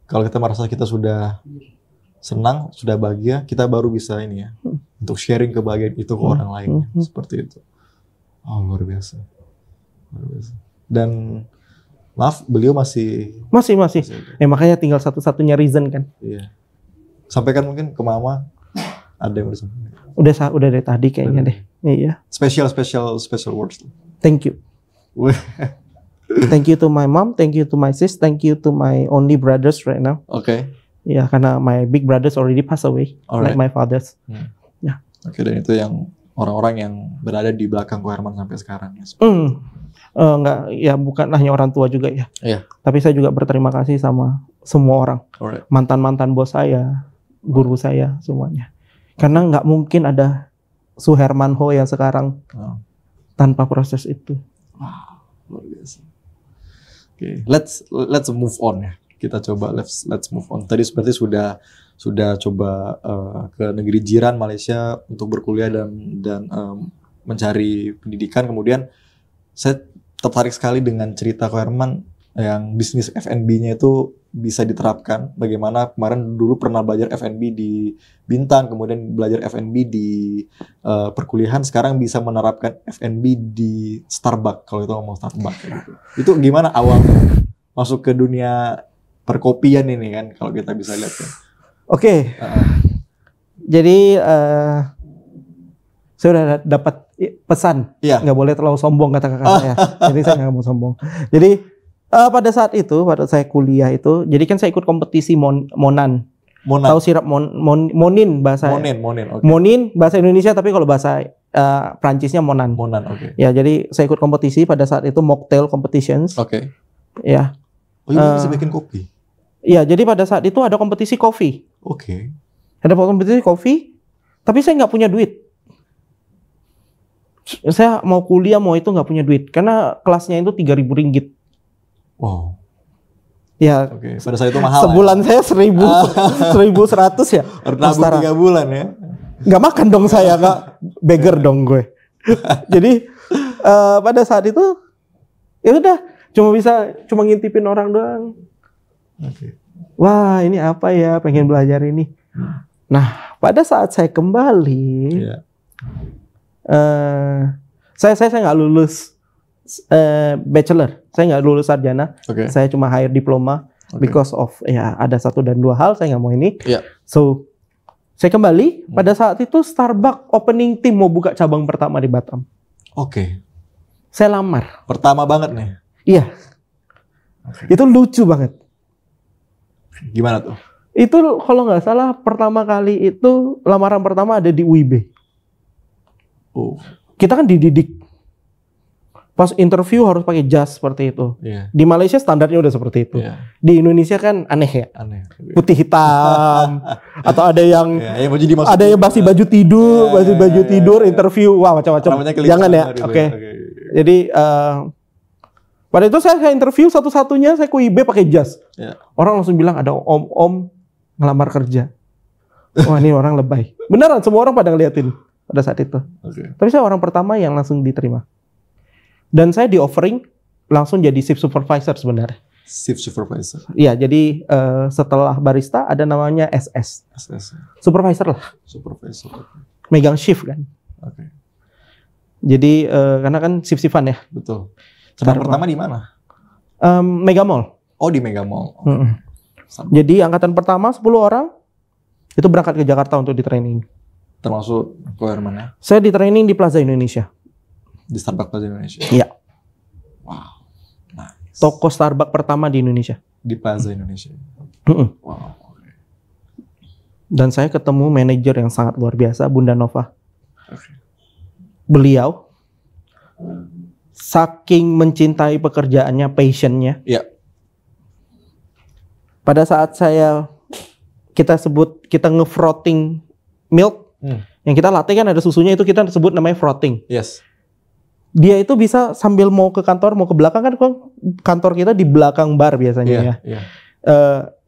Kalau kita merasa kita sudah senang, sudah bahagia, kita baru bisa ini ya, untuk sharing kebahagiaan itu ke orang lain. Seperti itu. Oh, luar biasa. Luar biasa. Dan maaf, beliau masih. Makanya tinggal satu-satunya reason kan. Iya. Sampaikan mungkin ke mama. Ada yang udah dari tadi kayaknya deh. Iya. Special words. Thank you. Thank you to my mom, thank you to my sis, thank you to my only brothers right now. Okay. Ya, karena my big brothers already pass away, like my fathers. Ya. Oke, dan itu yang orang-orang yang berada di belakang Ko Herman sampai sekarang ya. Enggak, ya bukan hanya orang tua juga ya. Iya. Tapi saya juga berterima kasih sama semua orang. Mantan-mantan bos saya, guru saya, semuanya. Karena nggak mungkin ada Su Herman Ho yang sekarang tanpa proses itu. Wow, luar biasa. Oke, let's move on ya. Kita coba let's move on. Tadi seperti sudah coba ke negeri jiran Malaysia untuk berkuliah dan mencari pendidikan. Kemudian saya tertarik sekali dengan cerita Ko Herman yang bisnis F&B-nya itu bisa diterapkan. Bagaimana kemarin dulu pernah belajar F&B di Bintang, kemudian belajar F&B di perkuliahan, sekarang bisa menerapkan F&B di Starbucks, kalau itu ngomong Starbucks gitu. Itu gimana awal masuk ke dunia perkopian ini kan, kalau kita bisa lihat kan. Oke. Jadi saya udah dapat pesan, nggak boleh terlalu sombong kata kakak saya. Jadi saya nggak mau sombong. Jadi pada saat itu, pada saya kuliah itu, jadi kan saya ikut kompetisi Monan. Tahu sirap Monin bahasa. Monin, okay. Monin bahasa Indonesia, tapi kalau bahasa Prancisnya Monan. Monan, oke. Okay. Ya, jadi saya ikut kompetisi pada saat itu mocktail competitions. Oke. Okay. Ya. Oh, ini bisa bikin kopi. Iya, jadi pada saat itu ada kompetisi kopi. Oke. Okay. Ada kompetisi kopi, tapi saya nggak punya duit. Saya mau kuliah mau itu nggak punya duit karena kelasnya itu 3.000 ringgit. Wow. Ya. Oke. Pada saat itu mahal. Sebulan ya? Saya 1.100 ya. Nabung 3 bulan ya. Nggak makan dong saya, nggak beggar dong gue. Jadi pada saat itu ya udah cuma ngintipin orang doang. Oke. Wah, ini apa ya? Pengen belajar ini. Nah, pada saat saya kembali, saya nggak lulus bachelor, saya nggak lulus sarjana, saya cuma higher diploma because of ya ada 1 dan 2 hal saya nggak mau ini. So saya kembali pada saat itu Starbucks opening team mau buka cabang pertama di Batam. Oke. Saya lamar. Pertama banget nih. Iya. Itu lucu banget. Gimana tuh? Itu kalau nggak salah pertama kali itu lamaran pertama ada di UIB. Oh. Kita kan dididik. Pas interview harus pakai jas seperti itu. Di Malaysia standarnya udah seperti itu. Di Indonesia kan aneh ya. Aneh. Putih hitam atau ada yang ada yang baju tidur, baju tidur interview, wah macam-macam. Jangan ya. Oke. Jadi pada itu saya interview satu-satunya saya ke IB pakai jas. Orang langsung bilang ada om ngelamar kerja. Wah, ini orang lebay. Beneran semua orang pada ngeliatin pada saat itu. Tapi saya orang pertama yang langsung diterima. Dan saya di offering langsung jadi shift supervisor sebenarnya. Shift supervisor. Iya, jadi setelah barista ada namanya SS. Supervisor lah. Supervisor. Megang shift kan. Oke. Jadi karena kan shift-shiftan ya. Betul. Cabang pertama di mana? Mega Mall. Oh, di Mega Mall. Jadi angkatan pertama 10 orang itu berangkat ke Jakarta untuk di training. Termasuk Ko Herman ya? Saya di training di Plaza Indonesia. Di Starbucks Plaza Indonesia? Iya. Wow. Nice. Toko Starbucks pertama di Indonesia. Di Plaza Indonesia? Wow. Dan saya ketemu manajer yang sangat luar biasa, Bunda Nova. Okay. Beliau saking mencintai pekerjaannya, passionnya. Yeah. Pada saat kita nge-frothing milk, yang kita latte kan ada susunya, itu kita sebut namanya frothing. Yes. Dia itu bisa sambil mau ke kantor, mau ke belakang, kan kantor kita di belakang bar biasanya ya. Yeah.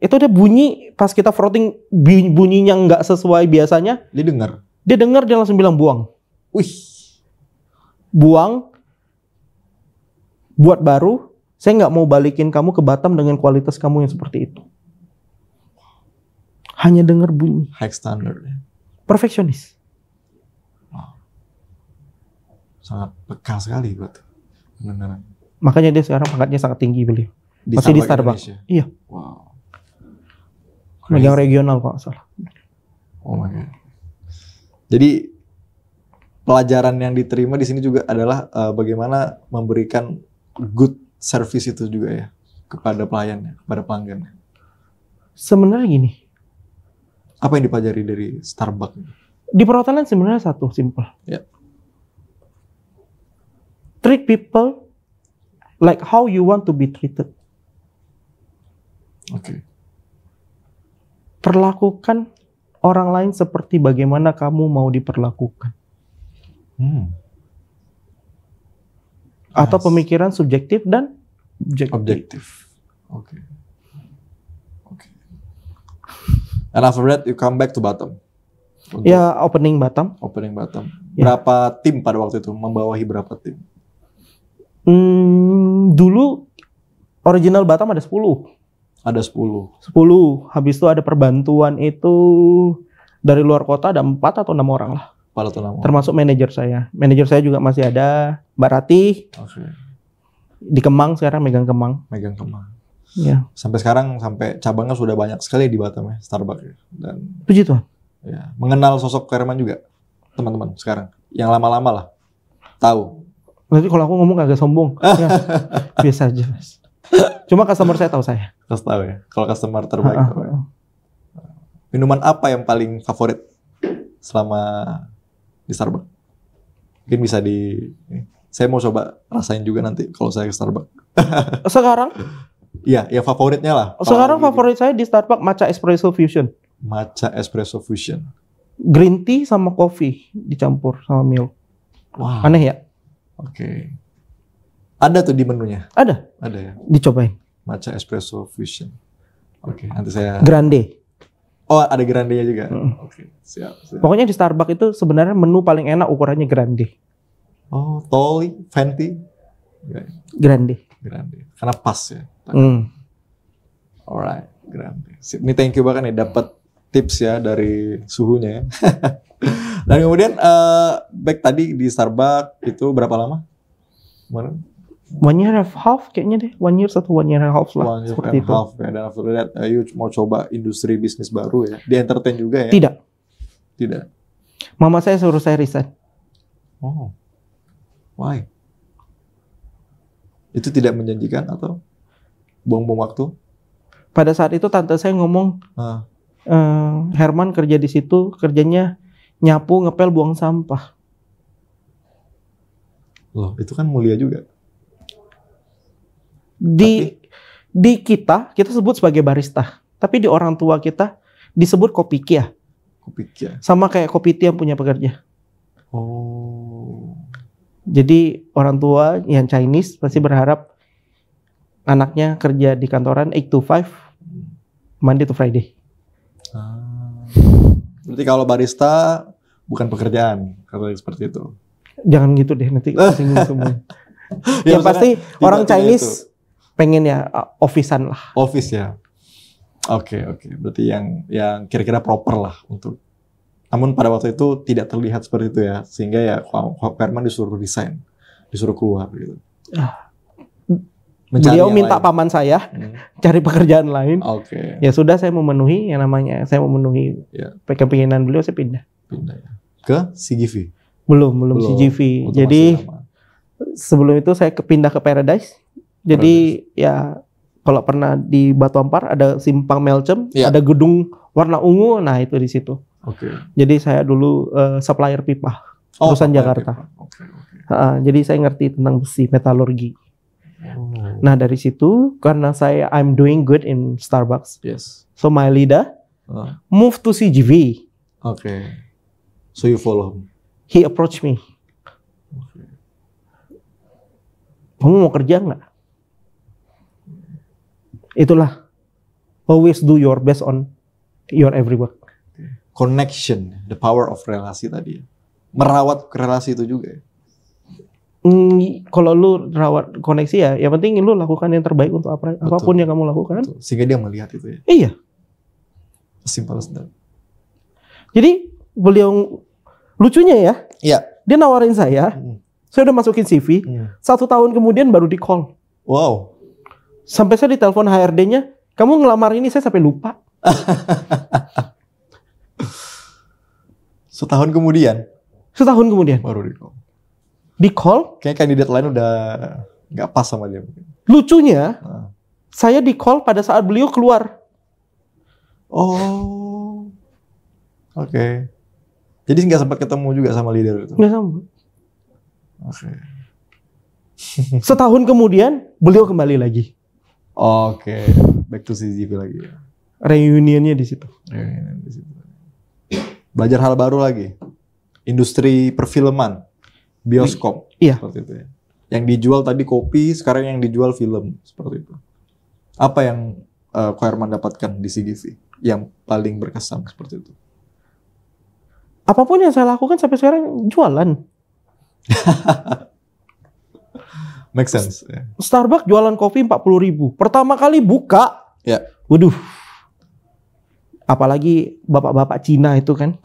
Itu dia bunyi pas kita frothing, bunyinya nggak sesuai biasanya. Dia dengar, dia langsung bilang buang. Wih. Buang. Buat baru. Saya nggak mau balikin kamu ke Batam dengan kualitas kamu yang seperti itu. Hanya dengar bunyi. High standard. Perfeksionis. Wow. Sangat peka sekali buat benar. Makanya dia sekarang pangkatnya sangat tinggi beliau. Masih di Starbucks. Iya. Wow. Megang regional kok nggak salah. Oh my god. Jadi pelajaran yang diterima di sini juga adalah bagaimana memberikan good service itu juga ya kepada pelayannya, kepada pelanggannya. Sebenarnya gini. Apa yang dipelajari dari Starbucks? Di perhotelan sebenarnya satu, simple. Ya. Treat people like how you want to be treated. Oke. Perlakukan orang lain seperti bagaimana kamu mau diperlakukan. Atau pemikiran subjektif dan objektif. Oke. And after that you come back to Batam. Ya, opening Batam. Ya. Berapa tim pada waktu itu? Membawahi berapa tim? Dulu original Batam ada 10. Ada 10. Habis itu ada perbantuan itu dari luar kota ada 4 atau 6 orang lah. Termasuk manajer saya. Manajer saya juga masih ada, Mbak Rati. Oke. Di Kemang sekarang megang Kemang. Ya. Sampai sekarang sampai cabangnya sudah banyak sekali di Batam ya, Starbucks ya. Dan puji Tuhan. Ya, mengenal sosok Herman juga teman-teman sekarang. Yang lama-lama lah. Tahu. Nanti kalau aku ngomong agak sombong. Ya, biasa aja, Mas. Cuma customer saya tahu saya. Tahu ya. Kalau customer terbaik. Minuman apa yang paling favorit selama di Starbucks? Mungkin bisa saya mau coba rasain juga nanti kalau saya ke Starbucks. Sekarang? Iya, yang favoritnya lah. Sekarang favorit saya di Starbucks Matcha Espresso Fusion. Green tea sama coffee dicampur sama milk. Wow. Aneh ya? Oke. Ada tuh di menunya? Ada ya? Dicobain. Matcha Espresso Fusion. Oke, nanti saya... Grande. Oh, ada grandenya juga? Oke, siap. Pokoknya di Starbucks itu sebenarnya menu paling enak ukurannya grande. Oh, tall, venti? Grande. Karena pas ya? Alright, grande. Ini thank you banget nih, dapat tips ya dari suhunya ya. Dan kemudian, back tadi di Starbucks itu berapa lama? Kemarin? 1 year and a half kayaknya deh. 1 year atau 1 year and a half lah. 1 year and a half ya. Dan after that, you mau coba industri bisnis baru ya. Di entertain juga ya? Tidak. Mama saya suruh saya resign. Oh. Why? Itu tidak menjanjikan atau buang-buang waktu? Pada saat itu tante saya ngomong, Herman kerja di situ, kerjanya nyapu, ngepel, buang sampah. Loh, itu kan mulia juga. Di kita sebut sebagai barista, tapi di orang tua kita disebut kopikia. Sama kayak kopi yang punya pekerja. Oh. Jadi orang tua yang Chinese pasti berharap anaknya kerja di kantoran 8 to 5, Monday to Friday. Berarti kalau barista bukan pekerjaan, kalau seperti itu. Jangan gitu deh, nanti singgung semua. Ya pasti orang Chinese pengen ya office-an lah. Office ya. Oke. Berarti yang kira-kira proper lah untuk. Namun pada waktu itu tidak terlihat seperti itu ya, sehingga ya Herman disuruh resign, disuruh keluar gitu. Beliau minta paman saya cari pekerjaan lain. Oke. Ya sudah, saya memenuhi yang namanya, saya memenuhi keinginan beliau, saya pindah. Ya. Ke CGV? Belum CGV. Jadi sebelum itu saya pindah ke Paradise. Jadi ya kalau pernah di Batu Ampar ada simpang Melcem, ada gedung warna ungu, nah itu di situ. Oke. Jadi saya dulu supplier pipa perusahaan Jakarta. Oke. Jadi saya ngerti tentang besi, metalurgi. Oh. Nah dari situ karena I'm doing good in Starbucks. Yes. So my leader move to CGV. Oke. So you follow him. He approached me. Kamu mau kerja nggak? Itulah. Always do your best on your every work. Connection, the power of relasi tadi. Merawat relasi itu juga ya? Kalau lu rawat koneksi ya, yang penting lu lakukan yang terbaik untuk apapun yang kamu lakukan. Betul. Sehingga dia melihat itu ya? Iya. Simple as that. Jadi beliau, lucunya ya, dia nawarin saya udah masukin CV, 1 tahun kemudian baru di call. Wow. Sampai saya ditelepon HRD-nya, kamu ngelamar ini saya sampai lupa. Setahun kemudian baru di call. Di call? Kayaknya kandidat lain udah nggak pas sama dia. Lucunya, saya di call pada saat beliau keluar. Oh, oke. Jadi nggak sempat ketemu juga sama leader itu? Nggak sama. Oke. Setahun kemudian beliau kembali lagi. Oke. Back to CGV lagi. Reunionnya di situ. Belajar hal baru lagi. Industri perfilman, bioskop, seperti itu ya. Yang dijual tadi kopi, sekarang yang dijual film, seperti itu. Apa yang Ko Herman dapatkan di CGV yang paling berkesan seperti itu? Apapun yang saya lakukan sampai sekarang jualan. Make sense. Starbucks jualan kopi 40.000. Pertama kali buka. Ya. Waduh. Apalagi bapak-bapak Cina itu kan.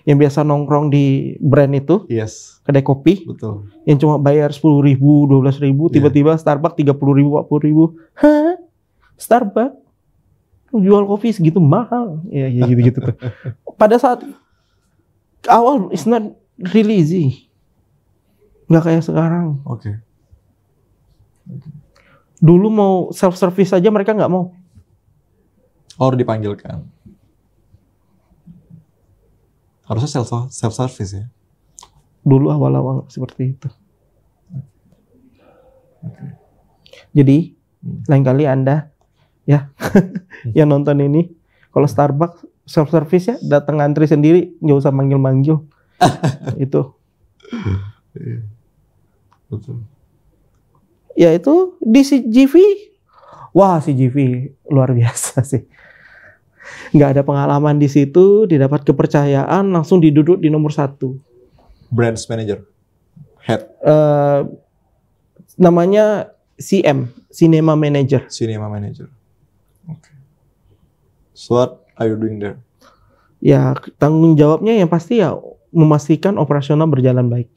Yang biasa nongkrong di brand itu. Yes. Kedai kopi. Betul. Yang cuma bayar 10.000, 12.000. Tiba-tiba Starbucks 30.000, 40.000. Hah? Starbucks? Jual kopi segitu mahal. Ya gitu-gitu tuh. Pada saat awal it's not really easy. Nggak kayak sekarang. Oke. Dulu mau self service aja mereka nggak mau. Harus dipanggilkan. Harusnya self service ya. Dulu awal-awal seperti itu. Jadi lain kali Anda ya yang nonton ini, kalau Starbucks self service ya datang ngantri sendiri, nggak usah manggil-manggil. Itu. Betul. Ya itu di CGV, wah CGV luar biasa sih. Nggak ada pengalaman di situ, didapat kepercayaan, langsung diduduk di nomor 1. Brands manager, head. Namanya CM, Cinema Manager. Cinema Manager. Okay. So what are you doing there? Ya tanggung jawabnya yang pasti ya memastikan operasional berjalan baik.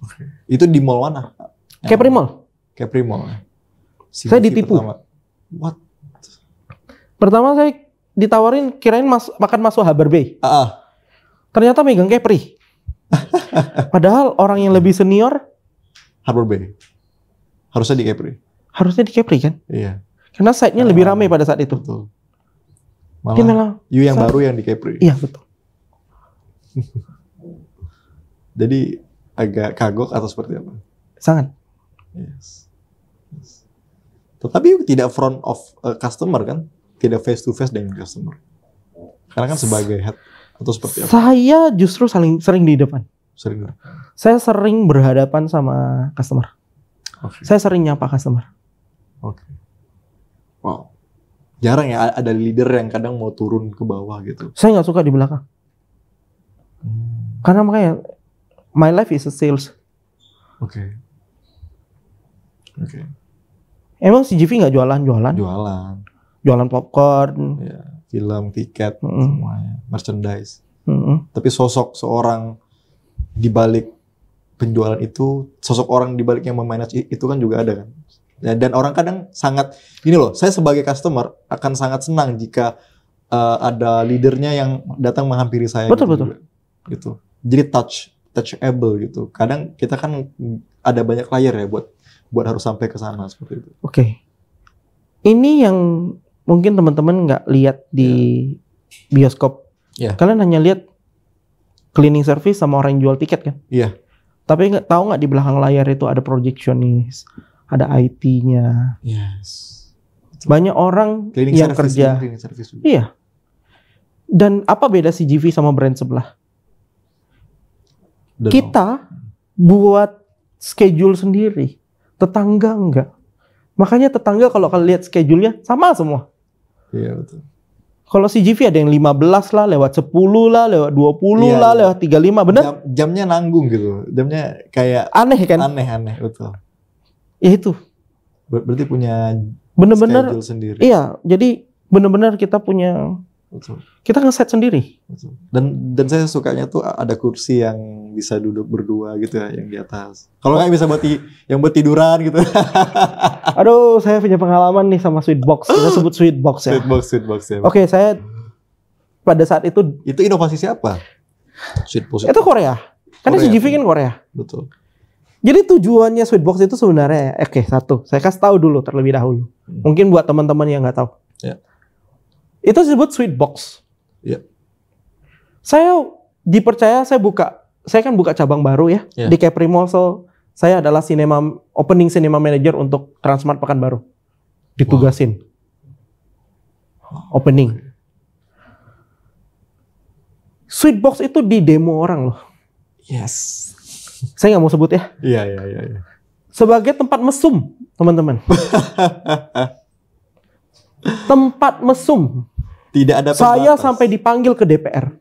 Okay. Itu di mall mana? Capri Mall. Capri Mall. Saya ditipu. What? Pertama saya ditawarin kirain makan masuk Harbor Bay. Ternyata megang Capri. Padahal orang yang lebih senior Harbor Bay. Harusnya di Capri. Harusnya di Capri kan? Iya. Karena site-nya lebih ramai pada saat itu. Betul. Malah you yang baru yang di Capri. Iya betul. Jadi agak kagok atau seperti apa? Sangat. Yes. Tetapi tidak front of customer kan? Tidak face to face dengan customer. Karena kan sebagai head atau seperti apa? Saya justru sering di depan. Sering. Saya sering berhadapan sama customer. Okay. Saya sering nyapa customer. Oke. Okay. Wow. Jarang ya ada leader yang kadang mau turun ke bawah gitu. Saya nggak suka di belakang. Karena makanya my life is a sales. Oke. Oke. Emang CGV nggak jualan? Jualan popcorn, ya, film, tiket, semuanya, merchandise. Tapi sosok seorang di balik penjualan itu, sosok orang di balik yang memanage itu kan juga ada kan. Dan orang kadang sangat, gini loh, saya sebagai customer akan sangat senang jika ada leadernya yang datang menghampiri saya. Betul. Gitu. Jadi touchable gitu. Kadang kita kan ada banyak layar ya buat harus sampai ke sana seperti itu. Oke. Ini yang mungkin teman-teman nggak lihat di bioskop. Kalian hanya lihat cleaning service sama orang yang jual tiket kan. Tapi nggak tahu nggak di belakang layar itu ada projectionist, ada IT-nya. Banyak orang cleaning yang kerja. Iya. Dan apa beda CGV sama brand sebelah? Kita buat schedule sendiri, tetangga enggak. Makanya tetangga kalau kalian lihat schedule-nya sama semua. Iya betul. Kalau CGV ada yang 15 lah, lewat 10 lah, lewat 20 lah, lewat 35, benar? Jamnya nanggung gitu. Jamnya kayak aneh kan? Aneh, betul. Ya itu. Berarti punya bener-bener schedule sendiri. Iya, jadi bener-bener kita punya. Betul. Kita nge-set sendiri. Betul. Dan saya sukanya tuh ada kursi yang bisa duduk berdua gitu ya, yang di atas. Kalau nggak bisa yang buat tiduran gitu. Aduh, saya punya pengalaman nih sama Sweetbox. Kita sebut Sweetbox ya. Sweetbox ya. Oke, saya pada saat itu inovasi siapa? Sweetbox. Itu Korea. Karena CGV kan Korea. Betul. Jadi tujuannya Sweetbox itu sebenarnya, satu, saya kasih tahu dulu terlebih dahulu. Mungkin buat teman-teman yang nggak tahu. Itu disebut Sweetbox. Saya dipercaya, saya kan buka cabang baru ya di Capri Mall. So, saya adalah opening cinema manager untuk Transmart Pekanbaru. Ditugasin. Opening. Sweetbox itu di demo orang loh. Saya nggak mau sebut ya. Iya. Sebagai tempat mesum, teman-teman. Tempat mesum. Tidak ada pembatas. Saya sampai dipanggil ke DPR.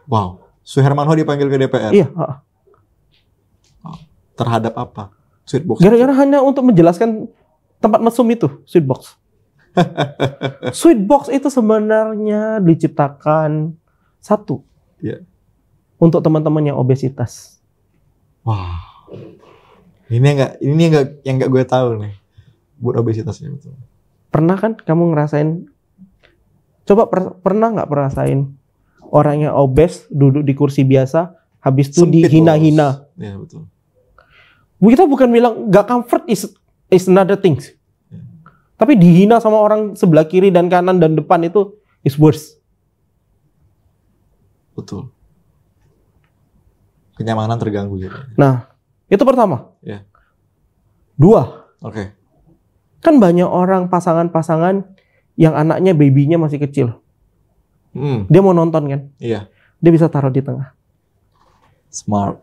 Wow. Suhermanho dipanggil ke DPR? Iya. Terhadap apa? Sweetbox. Gara-gara hanya untuk menjelaskan tempat mesum itu, Sweetbox. Sweetbox itu sebenarnya diciptakan untuk teman-teman yang obesitas. Wah. Ini yang nggak gue tahu nih. Buat obesitasnya betul. Pernah kan kamu ngerasain? Coba pernah nggak ngerasain orang yang obes duduk di kursi biasa, habis itu dihina-hina? Iya betul. Kita bukan bilang nggak comfort is another thing. Tapi dihina sama orang sebelah kiri dan kanan dan depan itu is worse. Betul. Kenyamanan terganggu jadi. Nah, itu pertama. Dua. Kan banyak orang pasangan-pasangan yang anaknya babynya masih kecil. Dia mau nonton kan? Iya. Dia bisa taruh di tengah. Smart.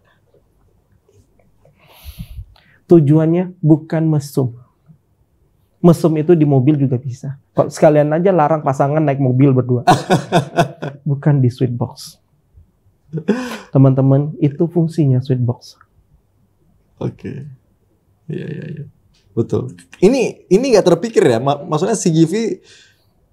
Tujuannya bukan mesum. Mesum itu di mobil juga bisa. Kalau sekalian aja larang pasangan naik mobil berdua. Bukan di Sweetbox. Teman-teman, itu fungsinya Sweetbox. Iya. Betul. Ini nggak terpikir ya. Maksudnya CGV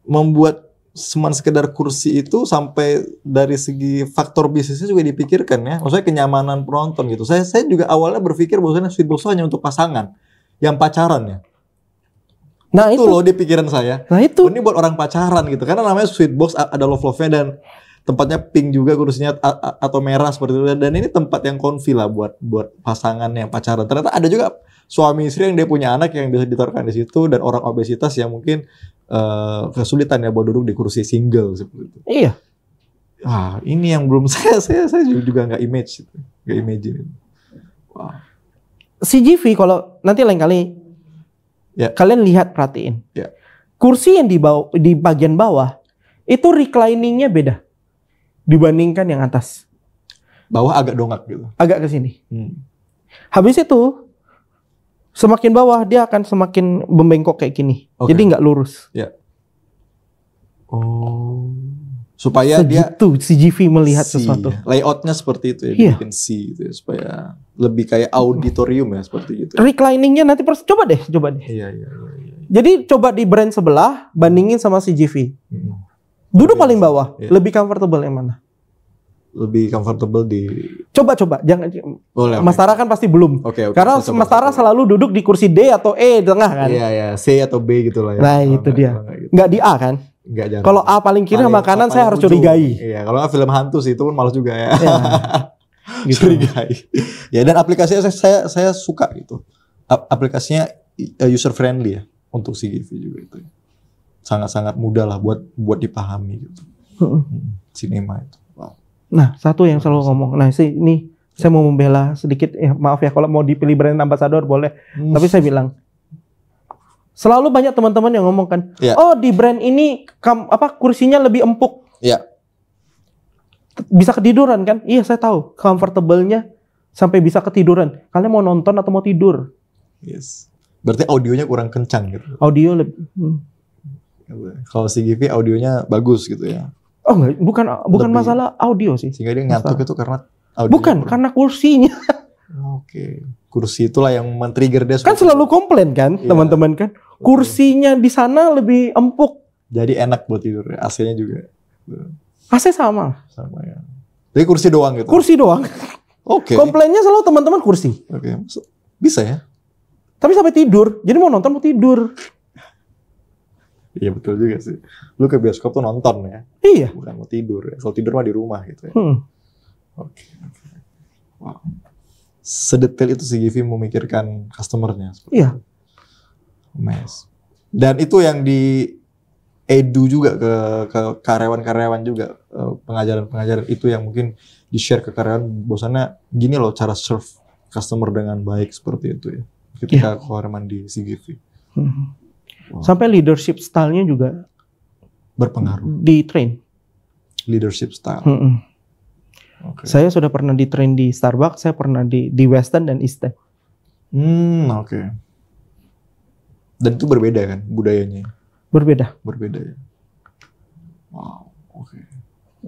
membuat cuman sekedar kursi itu sampai dari segi faktor bisnisnya juga dipikirkan ya. Maksudnya kenyamanan penonton gitu. Saya juga awalnya berpikir bahwasanya Sweetbox hanya untuk pasangan yang pacaran ya. Nah itu loh di pikiran saya. Nah itu. Ini buat orang pacaran gitu. Karena namanya Sweetbox ada love-nya dan tempatnya pink juga kursinya atau merah seperti itu. Dan ini tempat yang comfy lah buat pasangan yang pacaran. Ternyata ada juga suami istri yang dia punya anak yang bisa ditaruhkan di situ dan orang obesitas yang mungkin kesulitan ya buat duduk di kursi single seperti itu. Iya. Ini yang belum saya juga nggak imagine. Wow. CGV kalau nanti lain kali kalian lihat perhatiin. Kursi yang di bagian bawah itu recliningnya beda dibandingkan yang atas. Bawah agak dongak gitu. Agak ke sini. Habis itu semakin bawah dia akan semakin membengkok kayak gini. Jadi nggak lurus. Supaya segitu CGV melihat sesuatu. Layoutnya seperti itu ya, dibikin C gitu ya, supaya lebih kayak auditorium ya seperti itu. Recliningnya nanti coba deh. Iya. Jadi coba di brand sebelah bandingin sama CGV. Duduk paling bawah, lebih comfortable yang mana? Lebih comfortable di. Coba, jangan. Mas Tara kan pasti belum. Karena Mas Tara selalu duduk di kursi D atau E di tengah kan? Iya, C atau B gitu lah ya. Nah itu dia. Nggak di A kan? Enggak, kalau A paling kiri sama kanan saya harus curigai. Iya, kalau film hantu sih itu pun malas juga ya. Gitu. Curigai. Ya dan aplikasinya saya suka gitu. Aplikasinya user friendly ya untuk CGV juga itu. sangat-sangat mudah lah buat dipahami gitu. Sinema itu. Wow. Nah, satu yang selalu ngomong. Nah, ini saya mau membela sedikit. Maaf ya kalau mau dipilih brand ambassador boleh. Tapi saya bilang selalu banyak teman-teman yang ngomong kan, oh di brand ini kursinya lebih empuk. Iya. Bisa ketiduran kan? Iya, saya tahu. Comfortable-nya sampai bisa ketiduran. Kalian mau nonton atau mau tidur? Yes. Berarti audionya kurang kencang gitu. Audio lebih. Kalau CGV audionya bagus gitu ya. Oh enggak, bukan masalah audio sih. Sehingga dia ngantuk itu karena audio. Bukan, karena kursinya. Oke. Kursi itulah yang men-trigger dia. Kan selalu komplain kan, teman-teman kan. Kursinya di sana lebih empuk. Jadi enak buat tidur. AC-nya juga. AC sama ya. Jadi kursi doang gitu. Kursi doang. Oke. Komplainnya selalu teman-teman kursi. Oke. Bisa ya? Tapi sampai tidur. Jadi mau nonton mau tidur. Iya betul juga sih. Lu ke bioskop tuh nonton ya. Iya. Bukan mau tidur ya. Kalau tidur mah di rumah gitu ya. Oke. Wow. Sedetail itu CGV memikirkan customernya. Iya. Mes. Dan itu yang di edu juga ke karyawan-karyawan juga. Pengajaran-pengajaran itu yang mungkin di-share ke karyawan. Bosannya gini loh cara serve customer dengan baik seperti itu ya. Ketika Koherman di CGV. Wow. Sampai leadership style-nya juga berpengaruh. Di-train. Leadership style. Okay. Saya sudah pernah di-train di Starbucks, saya pernah di Western dan Eastern. Oke. Dan itu berbeda kan budayanya? Berbeda ya. Wow, oke.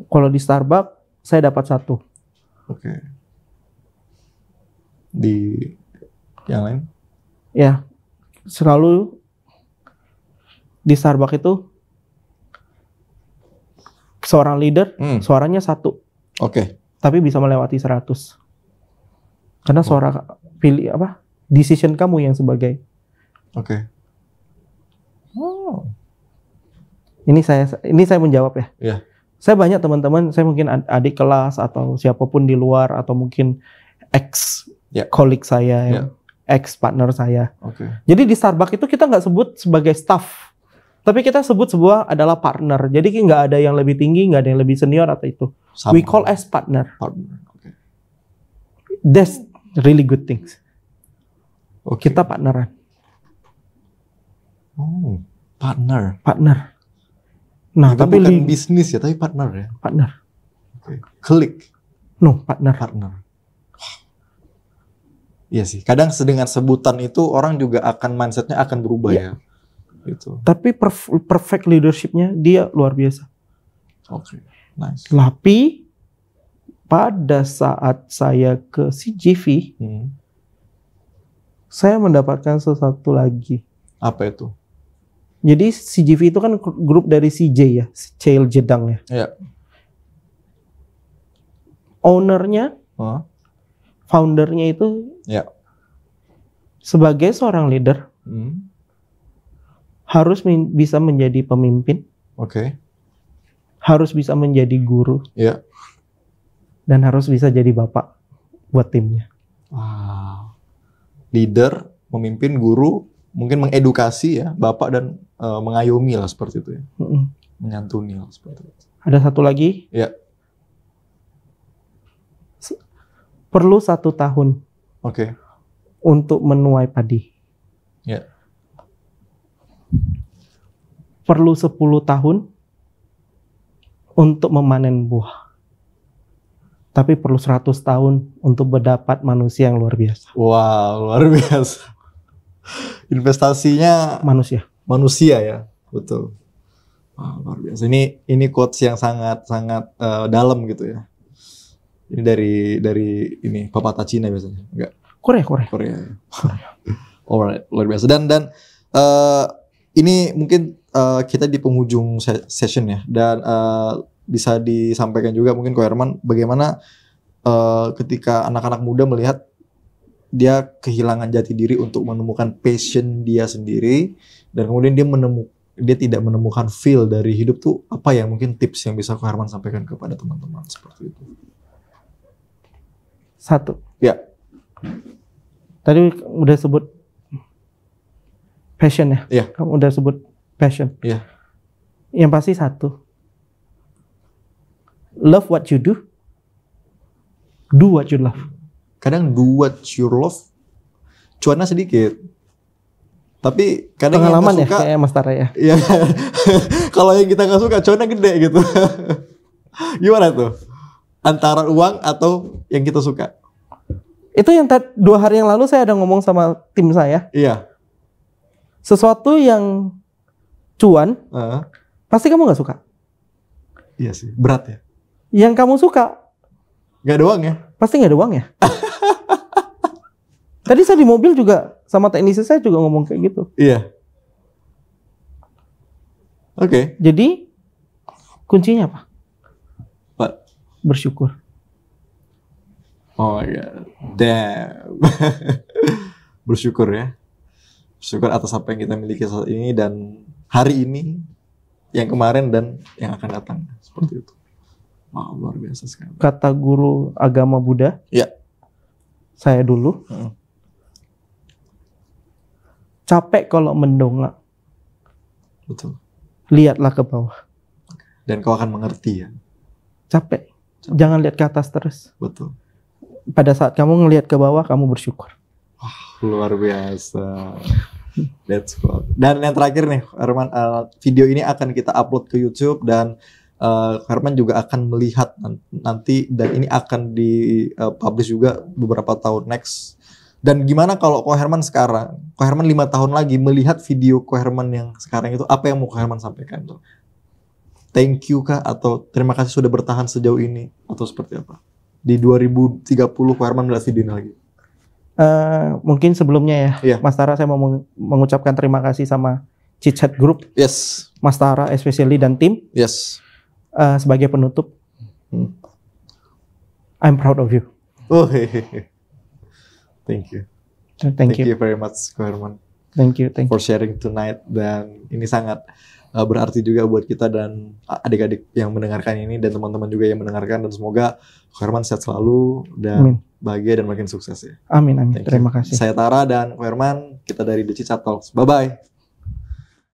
Kalau di Starbucks, saya dapat 1. Oke. Di yang lain? Ya, selalu di Starbucks itu seorang leader suaranya 1. Oke. Tapi bisa melewati 100. Karena suara decision kamu yang sebagai. Oke. Ini saya menjawab ya. Iya. Saya banyak teman-teman, saya mungkin adik kelas atau siapapun di luar atau mungkin ex colleague saya, ex partner saya. Oke. Jadi di Starbucks itu kita nggak sebut sebagai staff, tapi kita sebut sebuah adalah partner. Jadi nggak ada yang lebih tinggi, nggak ada yang lebih senior atau itu. Sama. We call as partner. Okay. That's really good things. Okay. Kita partneran. Oh, partner. Nah, itu tapi bukan bisnis ya, tapi partner ya. Partner. Oke. Klik. No, partner. Iya sih. Kadang dengan sebutan itu orang juga akan mindsetnya akan berubah ya. Gitu. Tapi perfect leadershipnya dia luar biasa. Oke. Nice. Tapi pada saat saya ke CGV, saya mendapatkan sesuatu lagi. Apa itu? Jadi CGV itu kan grup dari CJ ya, Cale Jedang ya. Iya. Ownernya, foundernya itu, sebagai seorang leader, harus bisa menjadi pemimpin. Oke. Harus bisa menjadi guru. Iya. Dan harus bisa jadi bapak buat timnya. Wow. Leader, pemimpin, guru, mungkin mengedukasi ya, bapak dan mengayomi lah seperti itu ya. Menyantuni lah seperti itu. Ada satu lagi. Ya. Perlu 1 tahun. Oke. Untuk menuai padi. Ya. Perlu 10 tahun untuk memanen buah. Tapi perlu 100 tahun untuk mendapat manusia yang luar biasa. Wow, luar biasa. Investasinya manusia ya, betul. Wow, luar biasa. Ini quotes yang sangat dalam gitu ya. Ini dari ini pepatah Cina biasanya, enggak? Korea. Alright, luar biasa. Dan ini mungkin kita di penghujung session ya, dan bisa disampaikan juga mungkin Ko Herman bagaimana ketika anak-anak muda melihat dia kehilangan jati diri untuk menemukan passion dia sendiri, dan kemudian dia tidak menemukan feel dari hidup tuh, apa ya mungkin tips yang bisa Ko Herman sampaikan kepada teman-teman seperti itu? 1. Ya. Tadi udah sebut passion ya? Iya. Kamu udah sebut passion. Iya. Yang pasti satu. Love what you do. Do what you love. Kadang do what you love cuannya sedikit. Tapi kadang pengalaman yang suka, ya kayak Mas Tara ya. Iya. Kalau yang kita nggak suka cuannya gede gitu. Gimana tuh? Antara uang atau yang kita suka? Itu yang 2 hari yang lalu saya ada ngomong sama tim saya. Iya. Sesuatu yang cuan, pasti kamu nggak suka. Iya sih, berat ya. Yang kamu suka, nggak ada uang ya? Pasti nggak ada uang ya. Tadi saya di mobil juga sama teknisi saya juga ngomong kayak gitu. Iya. Oke. Jadi kuncinya apa? Pak. Bersyukur. Oh my god, damn. Bersyukur ya. Bersyukur atas apa yang kita miliki saat ini dan hari ini, yang kemarin dan yang akan datang. Seperti itu. Wow, luar biasa sekali. Kata guru agama Buddha. Ya. Saya dulu. Capek kalau mendongak. Betul. Lihatlah ke bawah. Dan kau akan mengerti ya. Capek. Jangan lihat ke atas terus. Betul. Pada saat kamu ngelihat ke bawah, kamu bersyukur. Wah, luar biasa. That's cool. Dan yang terakhir nih, Herman, video ini akan kita upload ke YouTube dan Herman juga akan melihat nanti dan ini akan di-publish juga beberapa tahun next. Dan gimana kalau Ko Herman sekarang, Ko Herman 5 tahun lagi melihat video Ko Herman yang sekarang itu, apa yang mau Ko Herman sampaikan tuh? Thank you kah? Atau terima kasih sudah bertahan sejauh ini? Atau seperti apa? Di 2030 Ko Herman melihat video ini lagi. Mungkin sebelumnya ya, yeah. Mas Tara, saya mau mengucapkan terima kasih sama Chitchat Group. Yes. Mas Tara especially dan tim. Yes. Sebagai penutup, I'm proud of you. Oh, hehehe. Thank you. Thank you very much, Ko Herman. Thank you for sharing tonight. Dan ini sangat berarti juga buat kita dan adik-adik yang mendengarkan ini dan teman-teman juga yang mendengarkan. Dan semoga Ko Herman sehat selalu dan bahagia dan makin sukses ya. Amin, amin. Terima kasih. Saya Tara dan Ko Herman, kita dari The Chitchat Talks. Bye-bye.